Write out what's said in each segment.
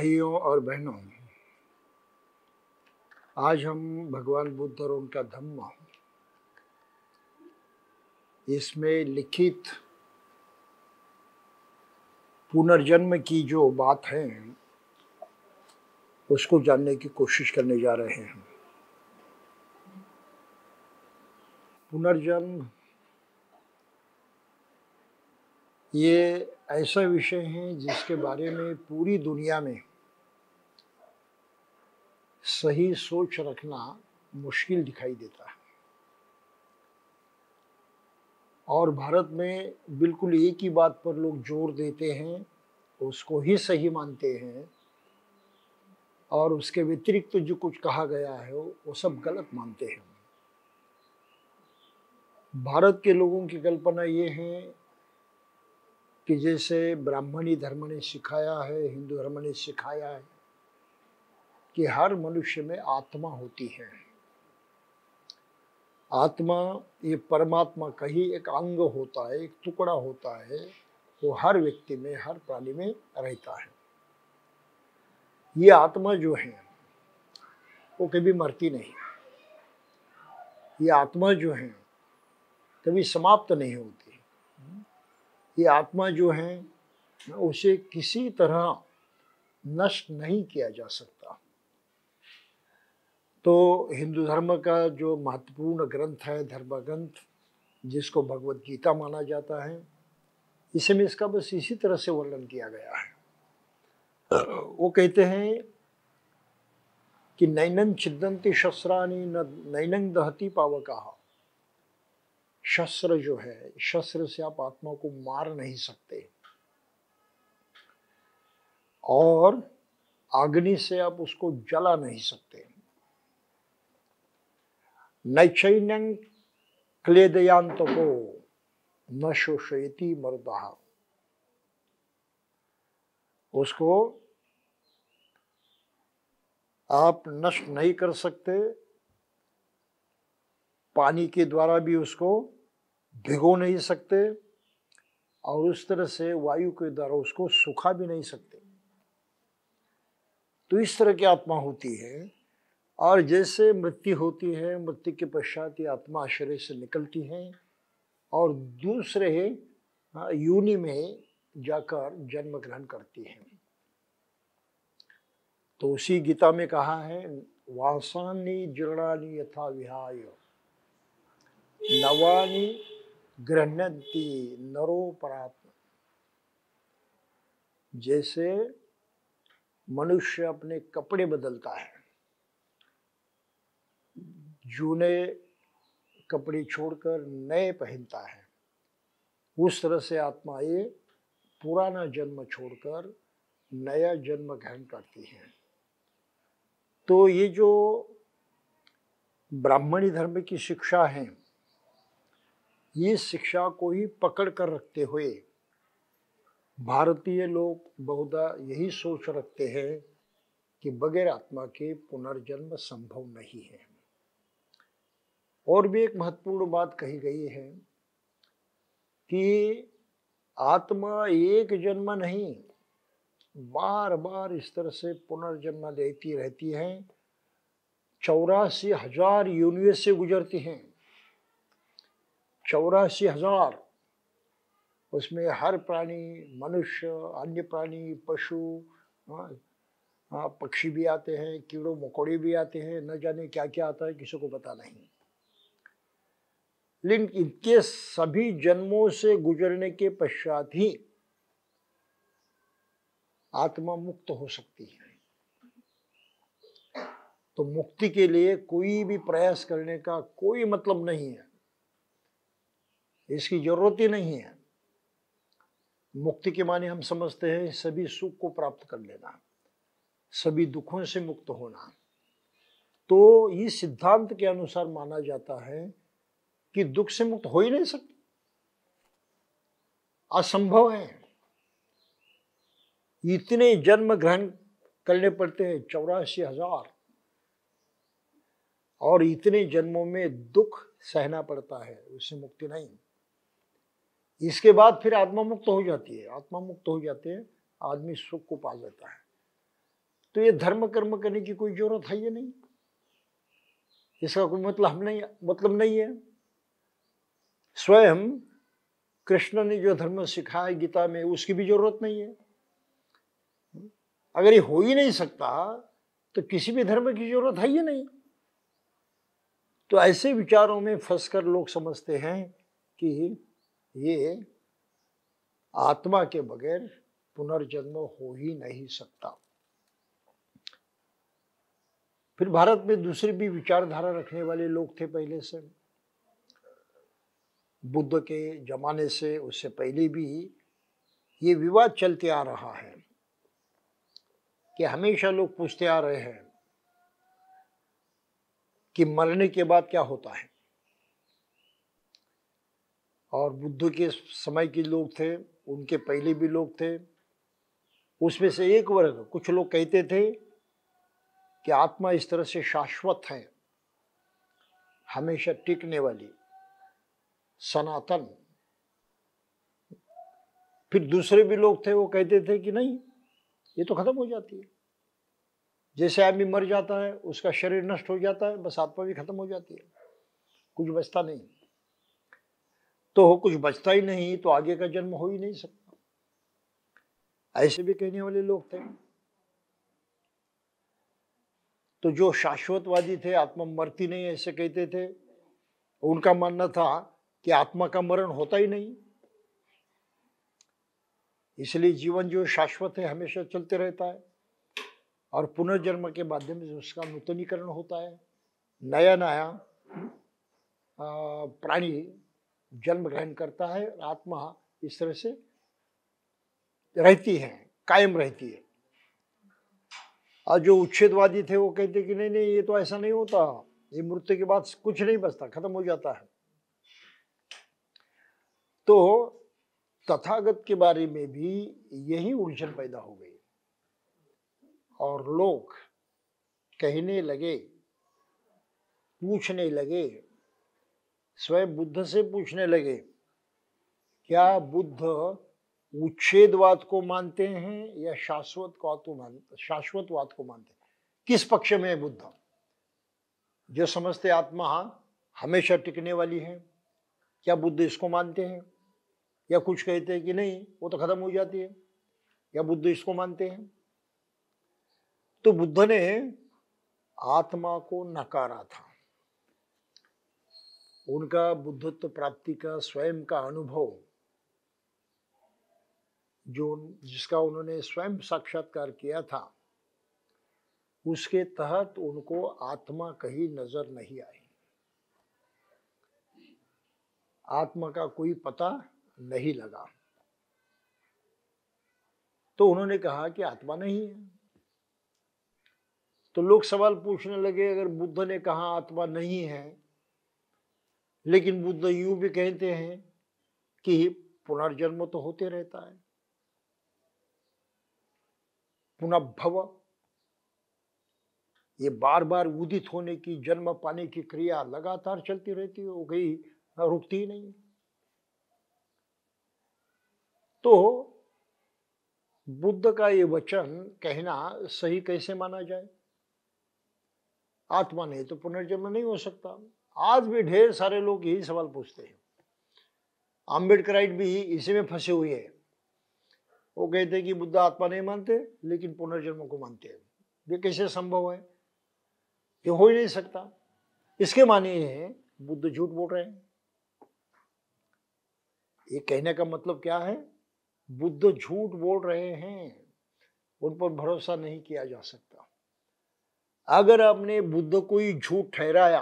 भाइयों और बहनों, आज हम भगवान बुद्ध और उनका धम्म इसमें लिखित पुनर्जन्म की जो बात है उसको जानने की कोशिश करने जा रहे हैं। पुनर्जन्म ये ऐसा विषय है जिसके बारे में पूरी दुनिया में सही सोच रखना मुश्किल दिखाई देता है और भारत में बिल्कुल एक ही बात पर लोग जोर देते हैं, उसको ही सही मानते हैं और उसके व्यतिरिक्त तो जो कुछ कहा गया है वो सब गलत मानते हैं। भारत के लोगों की कल्पना ये है कि जैसे ब्राह्मणी धर्म ने सिखाया है, हिंदू धर्म ने सिखाया है कि हर मनुष्य में आत्मा होती है। आत्मा ये परमात्मा का ही एक अंग होता है, एक टुकड़ा होता है, वो हर व्यक्ति में, हर प्राणी में रहता है। ये आत्मा जो है वो कभी मरती नहीं, ये आत्मा जो है कभी समाप्त नहीं होती। ये आत्मा जो है उसे किसी तरह नष्ट नहीं किया जा सकता। तो हिंदू धर्म का जो महत्वपूर्ण ग्रंथ है, धर्म ग्रंथ, जिसको भगवत गीता माना जाता है, इसमें इसका बस इसी तरह से वर्णन किया गया है। वो कहते हैं कि नैनं छिद्दन्ति शस्त्राणि नैनं दहति पावकाः। शस्त्र जो है, शस्त्र से आप आत्मा को मार नहीं सकते और अग्नि से आप उसको जला नहीं सकते। नैच्छैनं क्लेदयान्तको न शोषयति मर्दः। उसको आप नष्ट नहीं कर सकते, पानी के द्वारा भी उसको भिगो नहीं सकते और उस तरह से वायु के द्वारा उसको सुखा भी नहीं सकते। तो इस तरह की आत्मा होती है और जैसे मृत्यु होती है, मृत्यु के पश्चात ये आत्मा शरीर से निकलती है और दूसरे योनि में जाकर जन्म ग्रहण करती है। तो उसी गीता में कहा है, वासानि जीर्णानि यथा विहाय नवानि गृह्णन्ति नरो परात्मा। जैसे मनुष्य अपने कपड़े बदलता है, जूने कपड़े छोड़कर नए पहनता है, उस तरह से आत्मा ये पुराना जन्म छोड़कर नया जन्म ग्रहण करती है। तो ये जो ब्राह्मणी धर्म की शिक्षा है, ये शिक्षा को ही पकड़ कर रखते हुए भारतीय लोग बहुधा यही सोच रखते हैं कि बगैर आत्मा के पुनर्जन्म संभव नहीं है। और भी एक महत्वपूर्ण बात कही गई है कि आत्मा एक जन्म नहीं, बार बार इस तरह से पुनर्जन्म लेती रहती है। 84,000 योनियों से गुजरती हैं, 84,000। उसमें हर प्राणी, मनुष्य, अन्य प्राणी, पशु, पक्षी भी आते हैं, कीड़ों मकोड़े भी आते हैं, न जाने क्या क्या आता है, किसी को पता नहीं। लेकिन इनके सभी जन्मों से गुजरने के पश्चात ही आत्मा मुक्त हो सकती है। तो मुक्ति के लिए कोई भी प्रयास करने का कोई मतलब नहीं है, इसकी जरूरत ही नहीं है। मुक्ति के माने हम समझते हैं सभी सुख को प्राप्त कर लेना, सभी दुखों से मुक्त होना। तो इस सिद्धांत के अनुसार माना जाता है कि दुख से मुक्त हो ही नहीं सकते, असंभव है। इतने जन्म ग्रहण करने पड़ते हैं, 84,000, और इतने जन्मों में दुख सहना पड़ता है, उससे मुक्ति नहीं। इसके बाद फिर आत्मा मुक्त हो जाती है, आत्मा मुक्त हो जाते हैं, आदमी सुख को पा जाता है। तो ये धर्म कर्म करने की कोई जरूरत है ये नहीं, इसका कोई मतलब नहीं है। स्वयं कृष्ण ने जो धर्म सिखाया गीता में उसकी भी जरूरत नहीं है। अगर ये हो ही नहीं सकता तो किसी भी धर्म की जरूरत है ही नहीं। तो ऐसे विचारों में फंसकर लोग समझते हैं कि ये आत्मा के बगैर पुनर्जन्म हो ही नहीं सकता। फिर भारत में दूसरी भी विचारधारा रखने वाले लोग थे पहले से, बुद्ध के जमाने से, उससे पहले भी ये विवाद चलते आ रहा है कि हमेशा लोग पूछते आ रहे हैं कि मरने के बाद क्या होता है। और बुद्ध के समय के लोग थे, उनके पहले भी लोग थे, उसमें से एक वर्ग कुछ लोग कहते थे कि आत्मा इस तरह से शाश्वत है, हमेशा टिकने वाली, सनातन। फिर दूसरे भी लोग थे, वो कहते थे कि नहीं, ये तो खत्म हो जाती है, जैसे आदमी मर जाता है उसका शरीर नष्ट हो जाता है, बस आत्मा भी खत्म हो जाती है, कुछ बचता नहीं। तो कुछ बचता ही नहीं तो आगे का जन्म हो ही नहीं सकता, ऐसे भी कहने वाले लोग थे। तो जो शाश्वतवादी थे, आत्मा मरती नहीं ऐसे कहते थे, उनका मानना था कि आत्मा का मरण होता ही नहीं, इसलिए जीवन जो शाश्वत है हमेशा चलते रहता है और पुनर्जन्म के माध्यम से उसका नूतनीकरण होता है, नया नया प्राणी जन्म ग्रहण करता है, आत्मा इस तरह से रहती है, कायम रहती है। और जो उच्छेदवादी थे वो कहते कि नहीं नहीं, ये तो ऐसा नहीं होता, ये मृत्यु के बाद कुछ नहीं बचता, खत्म हो जाता है। तो तथागत के बारे में भी यही उलझन पैदा हो गई और लोग कहने लगे, पूछने लगे, स्वयं बुद्ध से पूछने लगे, क्या बुद्ध उच्छेदवाद को मानते हैं या शाश्वतवाद को मानते हैं? किस पक्ष में है बुद्ध? जो समझते आत्मा हमेशा टिकने वाली है, क्या बुद्ध इसको मानते हैं? या कुछ कहते हैं कि नहीं, वो तो खत्म हो जाती है, या बुद्ध इसको मानते हैं? तो बुद्ध ने आत्मा को नकारा था। उनका बुद्धत्व प्राप्ति का स्वयं का अनुभव, जिसका उन्होंने स्वयं साक्षात्कार किया था, उसके तहत उनको आत्मा कहीं नजर नहीं आई, आत्मा का कोई पता नहीं लगा। तो उन्होंने कहा कि आत्मा नहीं है। तो लोग सवाल पूछने लगे, अगर बुद्ध ने कहा आत्मा नहीं है, लेकिन बुद्ध यूं भी कहते हैं कि पुनर्जन्म तो होते रहता है, पुनर्भव, ये बार बार उदित होने की, जन्म पाने की क्रिया लगातार चलती रहती है, वो कहीं रुकती ही नहीं। तो बुद्ध का ये वचन कहना सही कैसे माना जाए? आत्मा नहीं तो पुनर्जन्म नहीं हो सकता। आज भी ढेर सारे लोग यही सवाल पूछते हैं। आम्बेडकराइट भी इसी में फंसे हुए हैं। वो कहते हैं कि बुद्ध आत्मा नहीं मानते लेकिन पुनर्जन्म को मानते हैं। ये कैसे संभव है? ये हो ही नहीं सकता। इसके माने हैं बुद्ध झूठ बोल रहे हैं। ये कहने का मतलब क्या है? बुद्ध झूठ बोल रहे हैं, उन पर भरोसा नहीं किया जा सकता। अगर आपने बुद्ध को ही झूठ ठहराया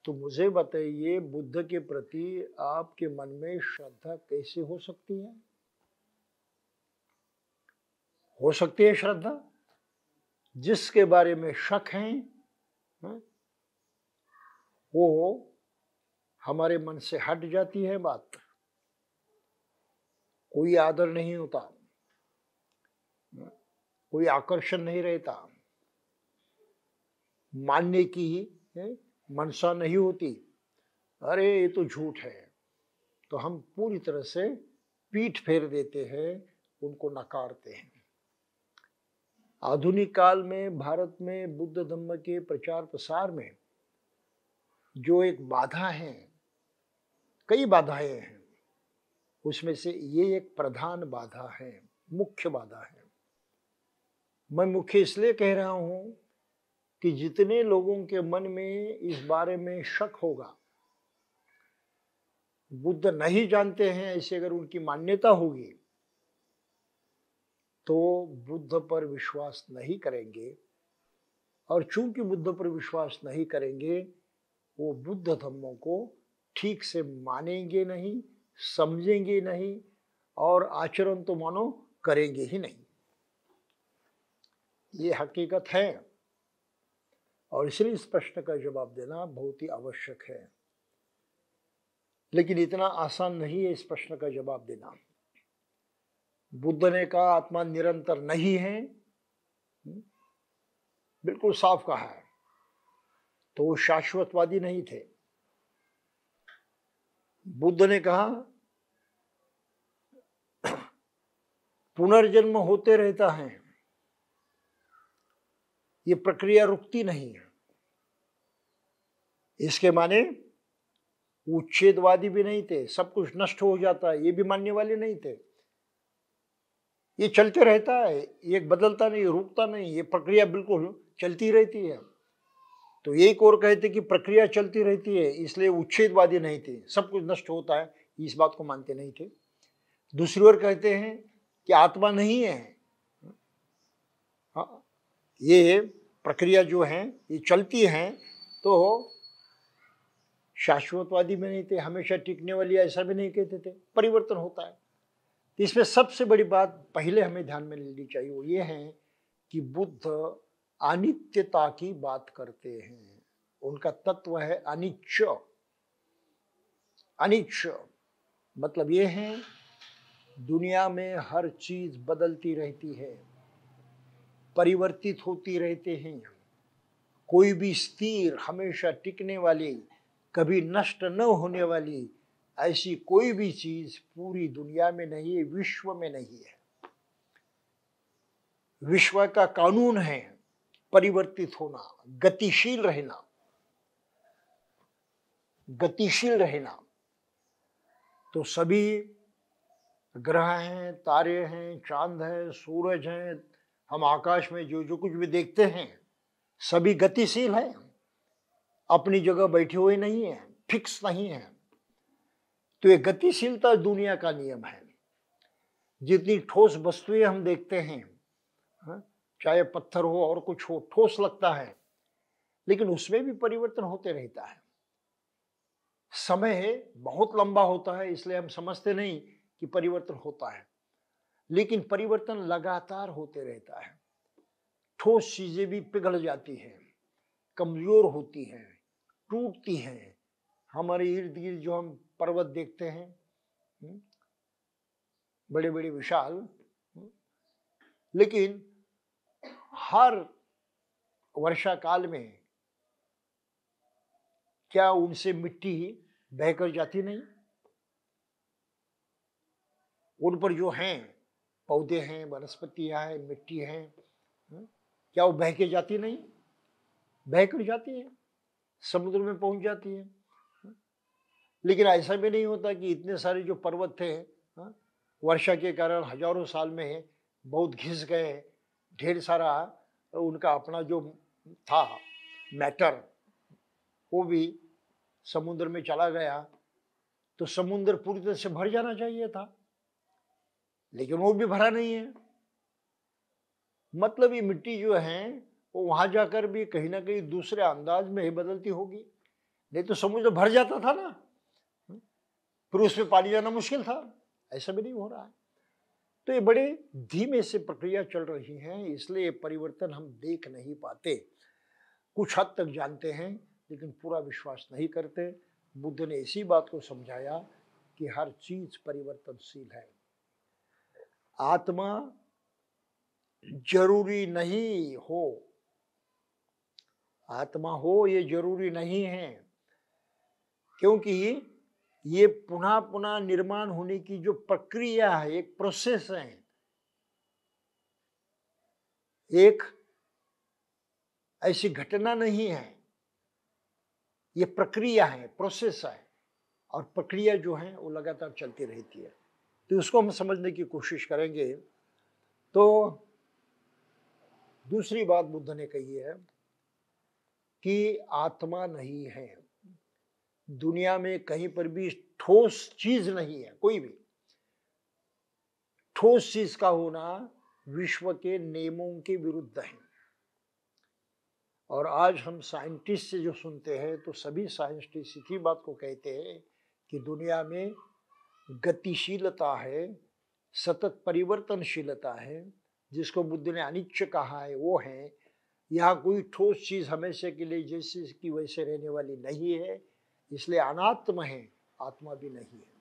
तो मुझे बताइए, बुद्ध के प्रति आपके मन में श्रद्धा कैसे हो सकती है? हो सकती है श्रद्धा? जिसके बारे में शक है वो हमारे मन से हट जाती है बात, कोई आदर नहीं होता, कोई आकर्षण नहीं रहता, मानने की मनसा नहीं होती। अरे ये तो झूठ है, तो हम पूरी तरह से पीठ फेर देते हैं, उनको नकारते हैं। आधुनिक काल में भारत में बुद्ध धम्म के प्रचार प्रसार में जो एक बाधा है, कई बाधाएं हैं, उसमें से ये एक प्रधान बाधा है, मुख्य बाधा है। मैं मुख्य इसलिए कह रहा हूं कि जितने लोगों के मन में इस बारे में शक होगा, बुद्ध नहीं जानते हैं ऐसे अगर उनकी मान्यता होगी, तो बुद्ध पर विश्वास नहीं करेंगे। और चूंकि बुद्ध पर विश्वास नहीं करेंगे, वो बुद्ध धम्मों को ठीक से मानेंगे नहीं, समझेंगे नहीं और आचरण तो मानो करेंगे ही नहीं। ये हकीकत है और इसलिए इस प्रश्न का जवाब देना बहुत ही आवश्यक है। लेकिन इतना आसान नहीं है इस प्रश्न का जवाब देना। बुद्ध ने कहा आत्मा निरंतर नहीं है, बिल्कुल साफ कहा है, तो वो शाश्वतवादी नहीं थे। बुद्ध ने कहा पुनर्जन्म होते रहता है, ये प्रक्रिया रुकती नहीं है। इसके माने उच्छेदवादी भी नहीं थे, सब कुछ नष्ट हो जाता है, ये भी मानने वाले नहीं थे। ये चलते रहता है, ये बदलता नहीं, रुकता नहीं, ये प्रक्रिया बिल्कुल चलती रहती है। तो एक और कहते कि प्रक्रिया चलती रहती है, इसलिए उच्छेदवादी नहीं थे, सब कुछ नष्ट होता है, इस बात को मानते नहीं थे। दूसरी ओर कहते हैं कि आत्मा नहीं है, हाँ, ये प्रक्रिया जो है ये चलती है, तो शाश्वतवादी भी नहीं थे, हमेशा टिकने वाली, ऐसा भी नहीं कहते थे, परिवर्तन होता है। तो इसमें सबसे बड़ी बात पहले हमें ध्यान में लेनी चाहिए, वो ये है कि बुद्ध अनित्यता की बात करते हैं। उनका तत्व है अनिच्छ। अनिच्छ मतलब ये है दुनिया में हर चीज बदलती रहती है, परिवर्तित होती रहते हैं। कोई भी स्थिर, हमेशा टिकने वाली, कभी नष्ट न होने वाली ऐसी कोई भी चीज पूरी दुनिया में नहीं है, विश्व में नहीं है। विश्व का कानून है परिवर्तित होना, गतिशील रहना, गतिशील रहना। तो सभी ग्रह हैं, तारे हैं, चांद है, सूरज हैं, हम आकाश में जो जो कुछ भी देखते हैं, सभी गतिशील हैं, अपनी जगह बैठे हुए नहीं है, फिक्स नहीं है। तो ये गतिशीलता दुनिया का नियम है। जितनी ठोस वस्तुएं हम देखते हैं, चाहे पत्थर हो और कुछ हो, ठोस लगता है, लेकिन उसमें भी परिवर्तन होते रहता है। समय बहुत लंबा होता है, इसलिए हम समझते नहीं कि परिवर्तन होता है, लेकिन परिवर्तन लगातार होते रहता है। ठोस चीजें भी पिघल जाती हैं, कमजोर होती हैं, टूटती हैं। हमारे इर्द गिर्द जो हम पर्वत देखते हैं, बड़े बड़े विशाल, लेकिन हर वर्षा काल में क्या उनसे मिट्टी बहकर जाती नहीं? उन पर जो हैं पौधे हैं, वनस्पतियां हैं, मिट्टी है, क्या वो बह के जाती नहीं? बहकर जाती है, समुद्र में पहुंच जाती है। लेकिन ऐसा भी नहीं होता कि इतने सारे जो पर्वत थे वर्षा के कारण हजारों साल में बहुत घिस गए, ढेर सारा उनका अपना जो था मैटर वो भी समुद्र में चला गया। तो समुद्र पूरी तरह से भर जाना चाहिए था, लेकिन वो भी भरा नहीं है। मतलब ये मिट्टी जो है वो वहां जाकर भी कहीं ना कहीं दूसरे अंदाज में ही बदलती होगी, नहीं तो समुद्र भर जाता था ना, फिर उसमें पानी जाना मुश्किल था। ऐसा भी नहीं हो रहा है। तो ये बड़े धीमे से प्रक्रिया चल रही है, इसलिए परिवर्तन हम देख नहीं पाते। कुछ हद तक जानते हैं लेकिन पूरा विश्वास नहीं करते। बुद्ध ने इसी बात को समझाया कि हर चीज परिवर्तनशील है। आत्मा जरूरी नहीं हो, आत्मा हो ये जरूरी नहीं है, क्योंकि ये पुनः पुनः निर्माण होने की जो प्रक्रिया है, एक प्रोसेस है। एक ऐसी घटना नहीं है, ये प्रक्रिया है, प्रोसेस है, और प्रक्रिया जो है वो लगातार चलती रहती है। तो उसको हम समझने की कोशिश करेंगे। तो दूसरी बात बुद्ध ने कही है कि आत्मा नहीं है, दुनिया में कहीं पर भी ठोस चीज नहीं है, कोई भी ठोस चीज का होना विश्व के नियमों के विरुद्ध है। और आज हम साइंटिस्ट से जो सुनते हैं तो सभी साइंटिस्ट इसी बात को कहते हैं कि दुनिया में गतिशीलता है, सतत परिवर्तनशीलता है, जिसको बुद्ध ने अनिच्छ कहा है वो है। यहाँ कोई ठोस चीज हमेशा के लिए जैसे की वैसे रहने वाली नहीं है, इसलिए अनात्म है, आत्मा भी नहीं है।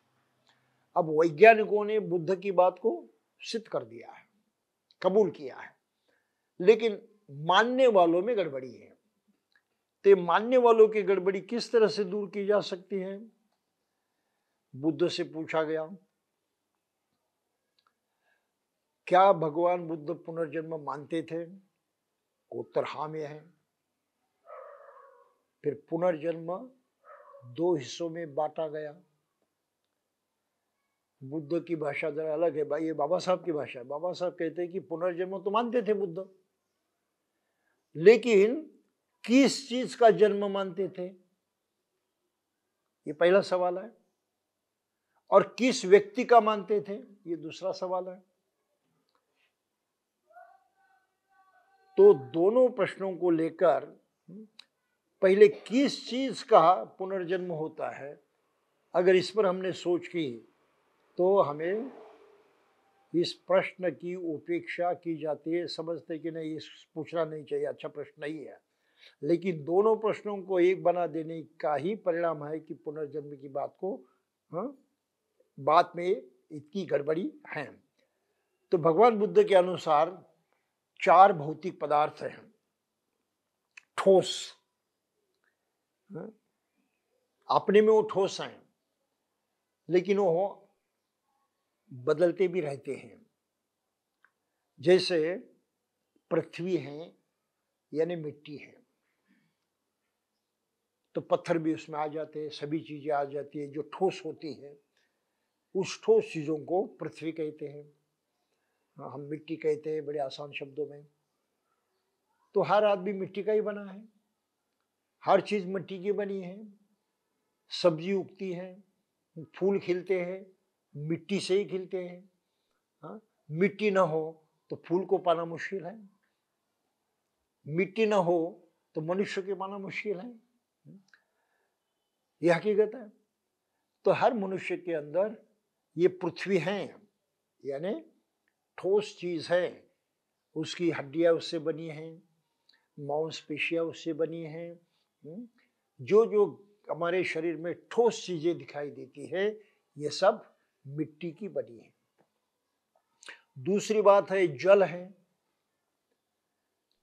अब वैज्ञानिकों ने बुद्ध की बात को सिद्ध कर दिया है, कबूल किया है, लेकिन मानने वालों में गड़बड़ी है। तो मानने वालों की गड़बड़ी किस तरह से दूर की जा सकती है? बुद्ध से पूछा गया, क्या भगवान बुद्ध पुनर्जन्म मानते थे? उत्तर हाँ में है। फिर पुनर्जन्म दो हिस्सों में बांटा गया। बुद्ध की भाषा जरा अलग है भाई, ये बाबा साहब की भाषा है। बाबा साहब कहते हैं कि पुनर्जन्म तो मानते थे बुद्ध, लेकिन किस चीज का जन्म मानते थे, ये पहला सवाल है। और किस व्यक्ति का मानते थे, ये दूसरा सवाल है। तो दोनों प्रश्नों को लेकर पहले किस चीज का पुनर्जन्म होता है, अगर इस पर हमने सोच की तो हमें इस प्रश्न की उपेक्षा की जाती है। समझते कि नहीं, इस पूछना नहीं चाहिए, अच्छा प्रश्न नहीं है। लेकिन दोनों प्रश्नों को एक बना देने का ही परिणाम है कि पुनर्जन्म की बात को बात में इतनी गड़बड़ी है। तो भगवान बुद्ध के अनुसार 4 भौतिक पदार्थ हैं, ठोस, अपने में वो ठोस हैं, लेकिन वो बदलते भी रहते हैं। जैसे पृथ्वी है यानी मिट्टी है, तो पत्थर भी उसमें आ जाते हैं, सभी चीजें आ जाती है जो ठोस होती है। उस ठोस चीजों को पृथ्वी कहते हैं, हम मिट्टी कहते हैं बड़े आसान शब्दों में। तो हर आदमी मिट्टी का ही बना है, हर चीज मिट्टी की बनी है। सब्जी उगती है, फूल खिलते हैं, मिट्टी से ही खिलते हैं। हाँ, मिट्टी ना हो तो फूल को पाना मुश्किल है, मिट्टी ना हो तो मनुष्य के पाना मुश्किल है। यह हकीकत है। तो हर मनुष्य के अंदर ये पृथ्वी है, यानी ठोस चीज है। उसकी हड्डियां उससे बनी हैं, मांसपेशियां उससे बनी हैं। जो जो हमारे शरीर में ठोस चीजें दिखाई देती है, ये सब मिट्टी की बनी है। दूसरी बात है जल है।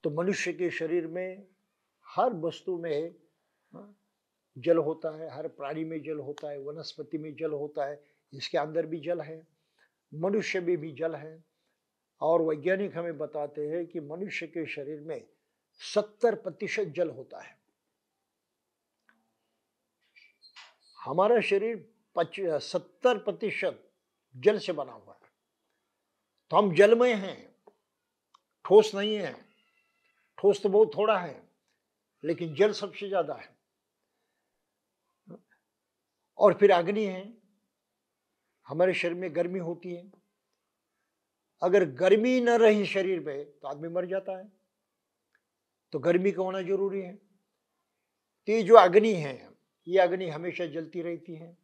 तो मनुष्य के शरीर में हर वस्तु में जल होता है, हर प्राणी में जल होता है, वनस्पति में जल होता है, इसके अंदर भी जल है, मनुष्य में भी जल है। और वैज्ञानिक हमें बताते हैं कि मनुष्य के शरीर में 70% जल होता है। हमारा शरीर 70% जल से बना हुआ है। तो हम जलमय हैं, ठोस नहीं है। ठोस तो बहुत थोड़ा है, लेकिन जल सबसे ज्यादा है। और फिर अग्नि है। हमारे शरीर में गर्मी होती है, अगर गर्मी न रही शरीर में तो आदमी मर जाता है। तो गर्मी का होना जरूरी है। तो ये जो अग्नि है, ये अग्नि हमेशा जलती रहती है।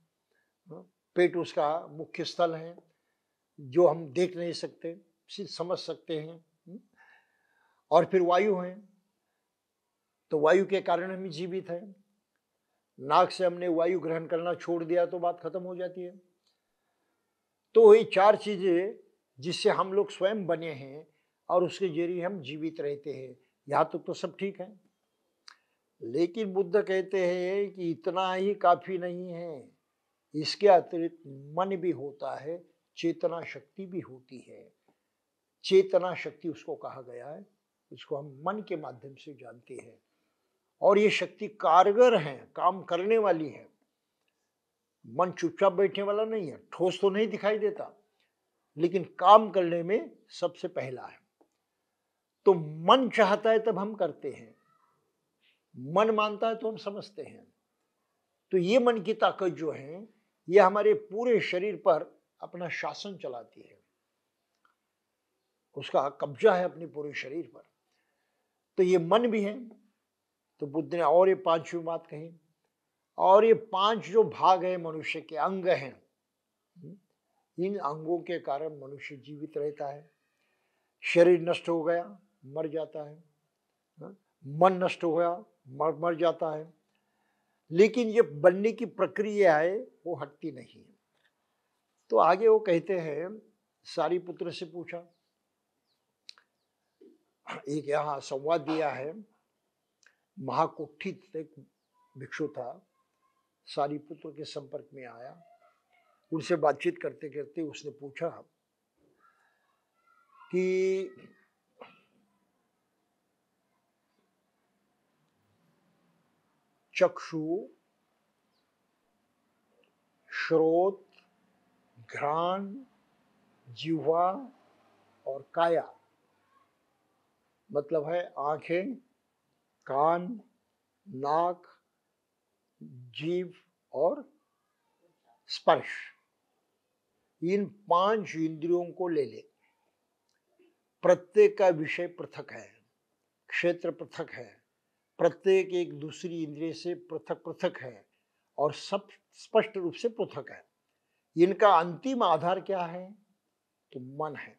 पेट उसका मुख्य स्थल है, जो हम देख नहीं सकते, सिर्फ समझ सकते हैं। और फिर वायु है। तो वायु के कारण हम जीवित हैं। नाक से हमने वायु ग्रहण करना छोड़ दिया तो बात खत्म हो जाती है। तो ये 4 चीजें जिससे हम लोग स्वयं बने हैं और उसके जरिए हम जीवित रहते हैं, यहाँ तक तो सब ठीक है। लेकिन बुद्ध कहते हैं कि इतना ही काफी नहीं है, इसके अतिरिक्त मन भी होता है, चेतना शक्ति भी होती है। चेतना शक्ति उसको कहा गया है, इसको हम मन के माध्यम से जानते हैं। और ये शक्ति कारगर है, काम करने वाली है। मन चुपचाप बैठने वाला नहीं है, ठोस तो नहीं दिखाई देता, लेकिन काम करने में सबसे पहला है। तो मन चाहता है तब हम करते हैं, मन मानता है तो हम समझते हैं। तो ये मन की ताकत जो है, ये हमारे पूरे शरीर पर अपना शासन चलाती है, उसका कब्जा है अपने पूरे शरीर पर। तो ये मन भी है। तो बुद्ध ने और ये पांचवी बात कही, और ये 5 जो भाग है मनुष्य के, अंग हैं, इन अंगों के कारण मनुष्य जीवित रहता है। शरीर नष्ट हो गया, मर जाता है, मन नष्ट हो गया, मर जाता है। लेकिन ये बनने की प्रक्रिया है, वो हटती नहीं है। तो आगे वो कहते हैं, सारीपुत्र से पूछा, एक यहाँ संवाद दिया है, महाकुठित एक भिक्षु था, सारीपुत्र के संपर्क में आया। उनसे बातचीत करते करते उसने पूछा कि चक्षु, श्रोत, घ्राण, जिह्वा और काया, मतलब है आंखें, कान, नाक, जीभ और स्पर्श, इन 5 इंद्रियों को ले ले। प्रत्येक का विषय पृथक है, क्षेत्र पृथक है, प्रत्येक एक दूसरी इंद्रिय से पृथक पृथक है और सब स्पष्ट रूप से पृथक है। इनका अंतिम आधार क्या है? तो मन है।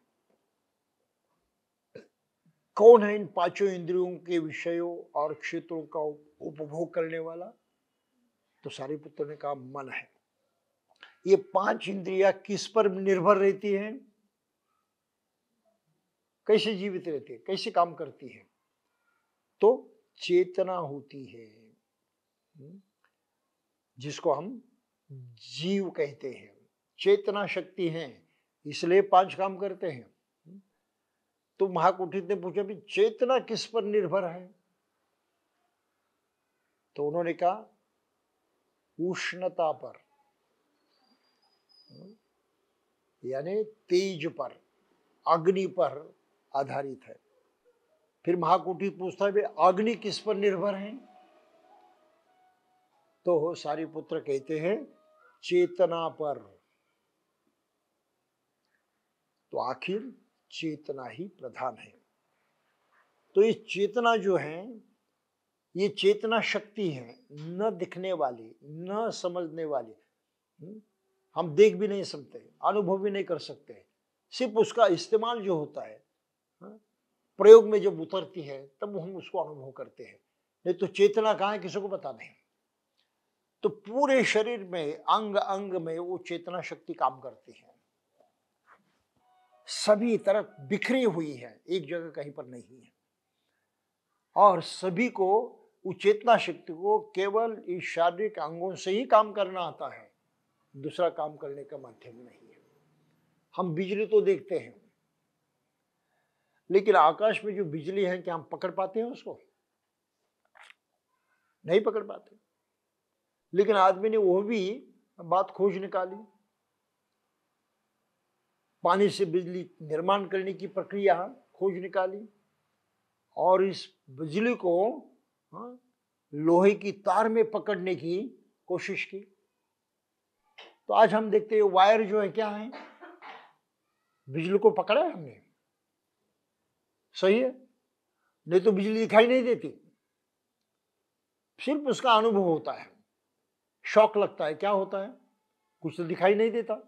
कौन है इन 5 इंद्रियों के विषयों और क्षेत्रों का उपभोग करने वाला? तो सारीपुत्र ने कहा मन है। ये 5 इंद्रियां किस पर निर्भर रहती हैं? कैसे जीवित रहती है, कैसे काम करती है? तो चेतना होती है, जिसको हम जीव कहते हैं। चेतना शक्ति है, इसलिए 5 काम करते हैं। तो महाकुठित ने पूछा भी चेतना किस पर निर्भर है? तो उन्होंने कहा उष्णता पर, यानी तेज पर, अग्नि पर आधारित है। फिर महाकुठित पूछता है अग्नि किस पर निर्भर है? तो सारीपुत्र कहते हैं चेतना पर। तो आखिर चेतना ही प्रधान है। तो ये चेतना जो है, ये चेतना शक्ति है, न दिखने वाली, न समझने वाली। हम देख भी नहीं सकते, अनुभव भी नहीं कर सकते, सिर्फ उसका इस्तेमाल जो होता है, प्रयोग में जब उतरती है तब हम उसको अनुभव करते हैं। नहीं तो चेतना कहाँ है किसी को पता नहीं। तो पूरे शरीर में अंग अंग में वो चेतना शक्ति काम करती है, सभी तरफ बिखरी हुई है, एक जगह कहीं पर नहीं है। और सभी को उस चेतना शक्ति को केवल इस शारीरिक अंगों से ही काम करना आता है, दूसरा काम करने का माध्यम नहीं है। हम बिजली तो देखते हैं, लेकिन आकाश में जो बिजली है क्या हम पकड़ पाते हैं उसको? नहीं पकड़ पाते। लेकिन आदमी ने वो भी बात खोज निकाली, पानी से बिजली निर्माण करने की प्रक्रिया खोज निकाली, और इस बिजली को लोहे की तार में पकड़ने की कोशिश की। तो आज हम देखते हैं वायर जो है क्या है, बिजली को पकड़ा है हमने, सही है? नहीं तो बिजली दिखाई नहीं देती, सिर्फ उसका अनुभव होता है, शॉक लगता है, क्या होता है, कुछ तो दिखाई नहीं देता।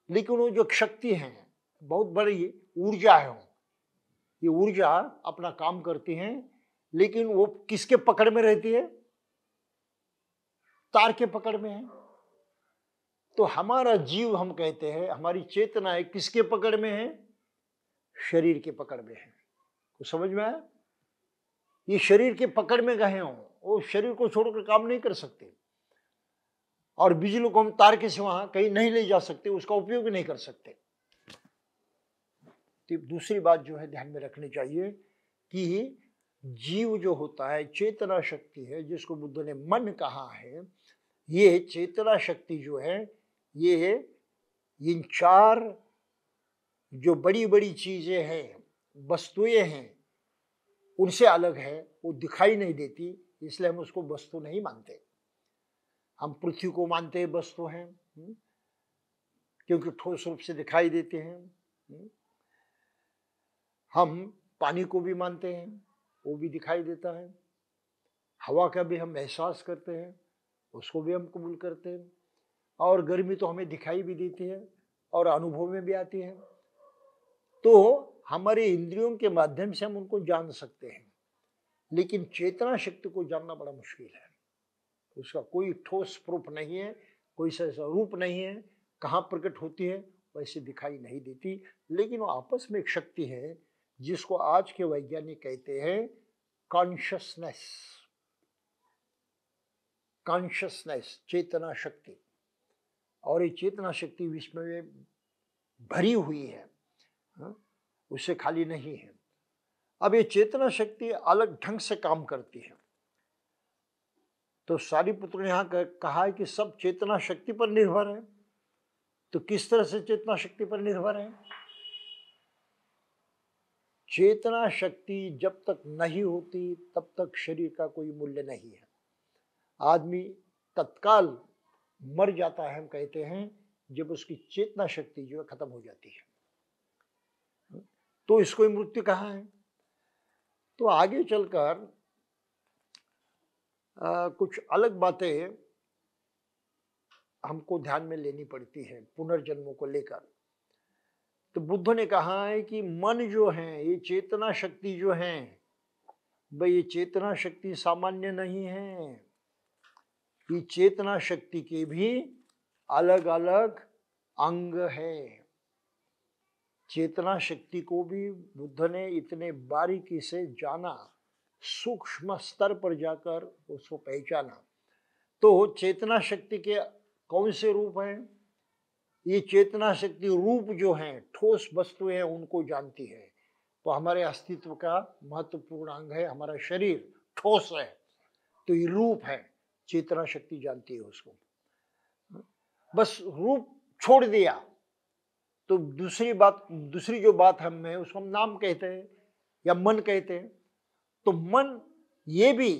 लेकिन वो जो शक्ति है, बहुत बड़ी ऊर्जा है, ये ऊर्जा अपना काम करती है, लेकिन वो किसके पकड़ में रहती है? तार के पकड़ में है। तो हमारा जीव, हम कहते हैं हमारी चेतना है, किसके पकड़ में है? शरीर के पकड़ में है। तो समझ में आया? ये शरीर के पकड़ में गए हों, वो शरीर को छोड़कर काम नहीं कर सकते, और बिजली को हम तार के सिवा कहीं नहीं ले जा सकते, उसका उपयोग भी नहीं कर सकते। तो दूसरी बात जो है ध्यान में रखनी चाहिए कि जीव जो होता है, चेतना शक्ति है, जिसको बुद्ध ने मन कहा है, ये चेतना शक्ति जो है, ये इन चार जो बड़ी बड़ी चीजें हैं, वस्तुएं हैं, उनसे अलग है। वो दिखाई नहीं देती, इसलिए हम उसको वस्तु नहीं मानते। हम पृथ्वी को मानते हैं वस्तु है, क्योंकि ठोस रूप से दिखाई देते हैं। हम पानी को भी मानते हैं, वो भी दिखाई देता है। हवा का भी हम एहसास करते हैं, उसको भी हम कबूल करते हैं। और गर्मी तो हमें दिखाई भी देती है और अनुभव में भी आती है। तो हमारे इंद्रियों के माध्यम से हम उनको जान सकते हैं, लेकिन चेतना शक्ति को जानना बड़ा मुश्किल है। उसका कोई ठोस प्रूफ नहीं है, कोई ऐसा रूप नहीं है, कहाँ प्रकट होती है वैसे दिखाई नहीं देती। लेकिन वो आपस में एक शक्ति है जिसको आज के वैज्ञानिक कहते हैं कॉन्शियसनेस। कॉन्शियसनेस, चेतना शक्ति। और ये चेतना शक्ति विश्व में भरी हुई है, उससे खाली नहीं है। अब ये चेतना शक्ति अलग ढंग से काम करती है। तो सारिपुत्र ने यहाँ कहा है कि सब चेतना शक्ति पर निर्भर है। तो किस तरह से चेतना शक्ति पर निर्भर है? चेतना शक्ति जब तक नहीं होती तब तक शरीर का कोई मूल्य नहीं है। आदमी तत्काल मर जाता है, हम कहते हैं, जब उसकी चेतना शक्ति जो है खत्म हो जाती है। तो इसको ही मृत्यु कहा है। तो आगे चलकर कुछ अलग बातें हमको ध्यान में लेनी पड़ती है पुनर्जन्मों को लेकर। तो बुद्ध ने कहा है कि मन जो है, ये चेतना शक्ति जो है, भाई ये चेतना शक्ति सामान्य नहीं है। ये चेतना शक्ति के भी अलग अलग अंग है। चेतना शक्ति को भी बुद्ध ने इतने बारीकी से जाना, सूक्ष्म स्तर पर जाकर उसको पहचाना। तो चेतना शक्ति के कौन से रूप हैं? ये चेतना शक्ति रूप जो हैं, ठोस वस्तुएं हैं, उनको जानती है। तो हमारे अस्तित्व का महत्वपूर्ण अंग है हमारा शरीर, ठोस है, तो ये रूप है, चेतना शक्ति जानती है उसको। बस रूप छोड़ दिया तो दूसरी जो बात हम है उसको हम नाम कहते हैं या मन कहते हैं। तो मन ये भी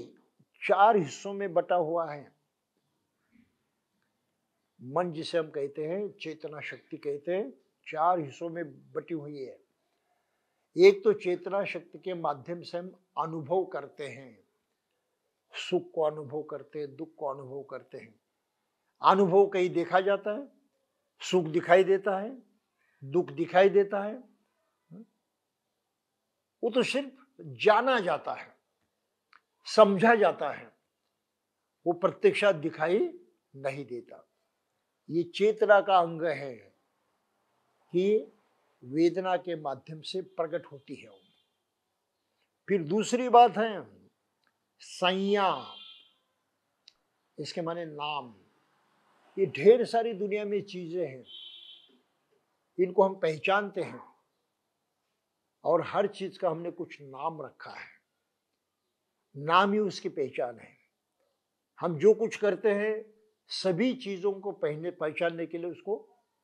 4 हिस्सों में बटा हुआ है। मन जिसे हम कहते हैं, चेतना शक्ति कहते हैं, 4 हिस्सों में बटी हुई है। एक तो चेतना शक्ति के माध्यम से हम अनुभव करते हैं, सुख को अनुभव करते हैं, दुख को अनुभव करते हैं। अनुभव कहीं देखा जाता है, सुख दिखाई देता है, दुख दिखाई देता है, वो तो सिर्फ जाना जाता है, समझा जाता है, वो प्रत्यक्षात दिखाई नहीं देता। ये चेतना का अंग है कि वेदना के माध्यम से प्रकट होती है। फिर दूसरी बात है संज्ञा, इसके माने नाम। ये ढेर सारी दुनिया में चीजें हैं, इनको हम पहचानते हैं और हर चीज का हमने कुछ नाम रखा है। नाम ही उसकी पहचान है। हम जो कुछ करते हैं सभी चीजों को पहचानने के लिए उसको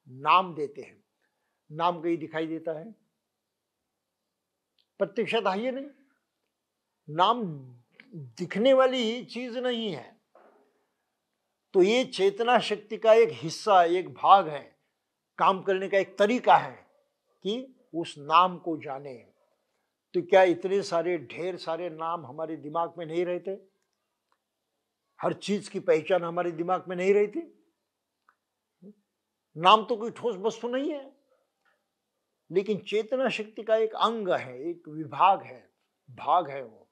नाम देते हैं। नाम कहीं दिखाई देता है? प्रत्यक्षत है नहीं। नाम दिखने वाली चीज नहीं है। तो ये चेतना शक्ति का एक हिस्सा, एक भाग है, काम करने का एक तरीका है कि उस नाम को जाने। तो क्या इतने सारे ढेर सारे नाम हमारे दिमाग में नहीं रहते? हर चीज की पहचान हमारे दिमाग में नहीं रहती? नाम तो कोई ठोस वस्तु नहीं है, लेकिन चेतना शक्ति का एक अंग है, एक विभाग है, भाग है वो,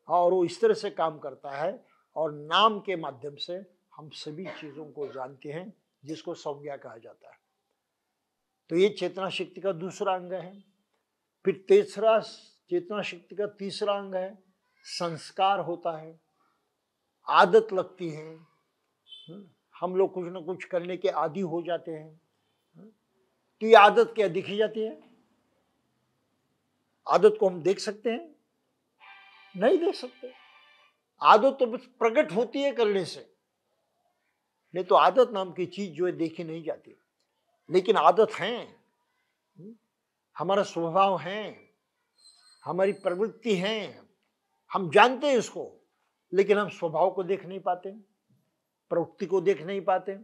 और वो इस तरह से काम करता है। और नाम के माध्यम से हम सभी चीजों को जानते हैं, जिसको संज्ञा कहा जाता है। तो ये चेतना शक्ति का दूसरा अंग है। फिर तीसरा, चेतना शक्ति का तीसरा अंग है संस्कार होता है, आदत लगती है। हम लोग कुछ ना कुछ करने के आदी हो जाते हैं। तो ये आदत क्या दिखी जाती है? आदत को हम देख सकते हैं, नहीं देख सकते। आदत तो बस प्रकट होती है करने से, नहीं तो आदत नाम की चीज जो है देखी नहीं जाती। लेकिन आदत है, हमारा स्वभाव है, हमारी प्रवृत्ति है, हम जानते हैं इसको, लेकिन हम स्वभाव को देख नहीं पाते, प्रवृत्ति को देख नहीं पाते।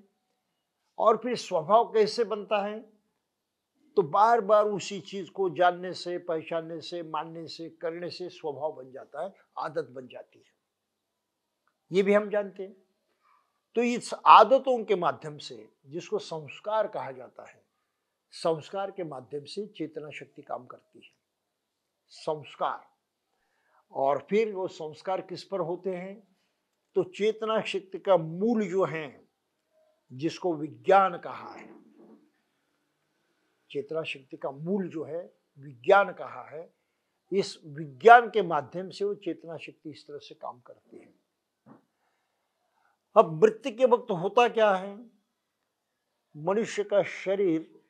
और फिर स्वभाव कैसे बनता है? तो बार बार उसी चीज को जानने से, पहचानने से, मानने से, करने से स्वभाव बन जाता है, आदत बन जाती है। ये भी हम जानते हैं। तो इस आदतों के माध्यम से, जिसको संस्कार कहा जाता है, संस्कार के माध्यम से चेतना शक्ति काम करती है। संस्कार, और फिर वो संस्कार किस पर होते हैं? तो चेतना शक्ति का मूल जो है, जिसको विज्ञान कहा है, चेतना शक्ति का मूल जो है विज्ञान कहा है, इस विज्ञान के माध्यम से वो चेतना शक्ति इस तरह से काम करती है। अब मृत्यु के वक्त होता क्या है? मनुष्य का शरीर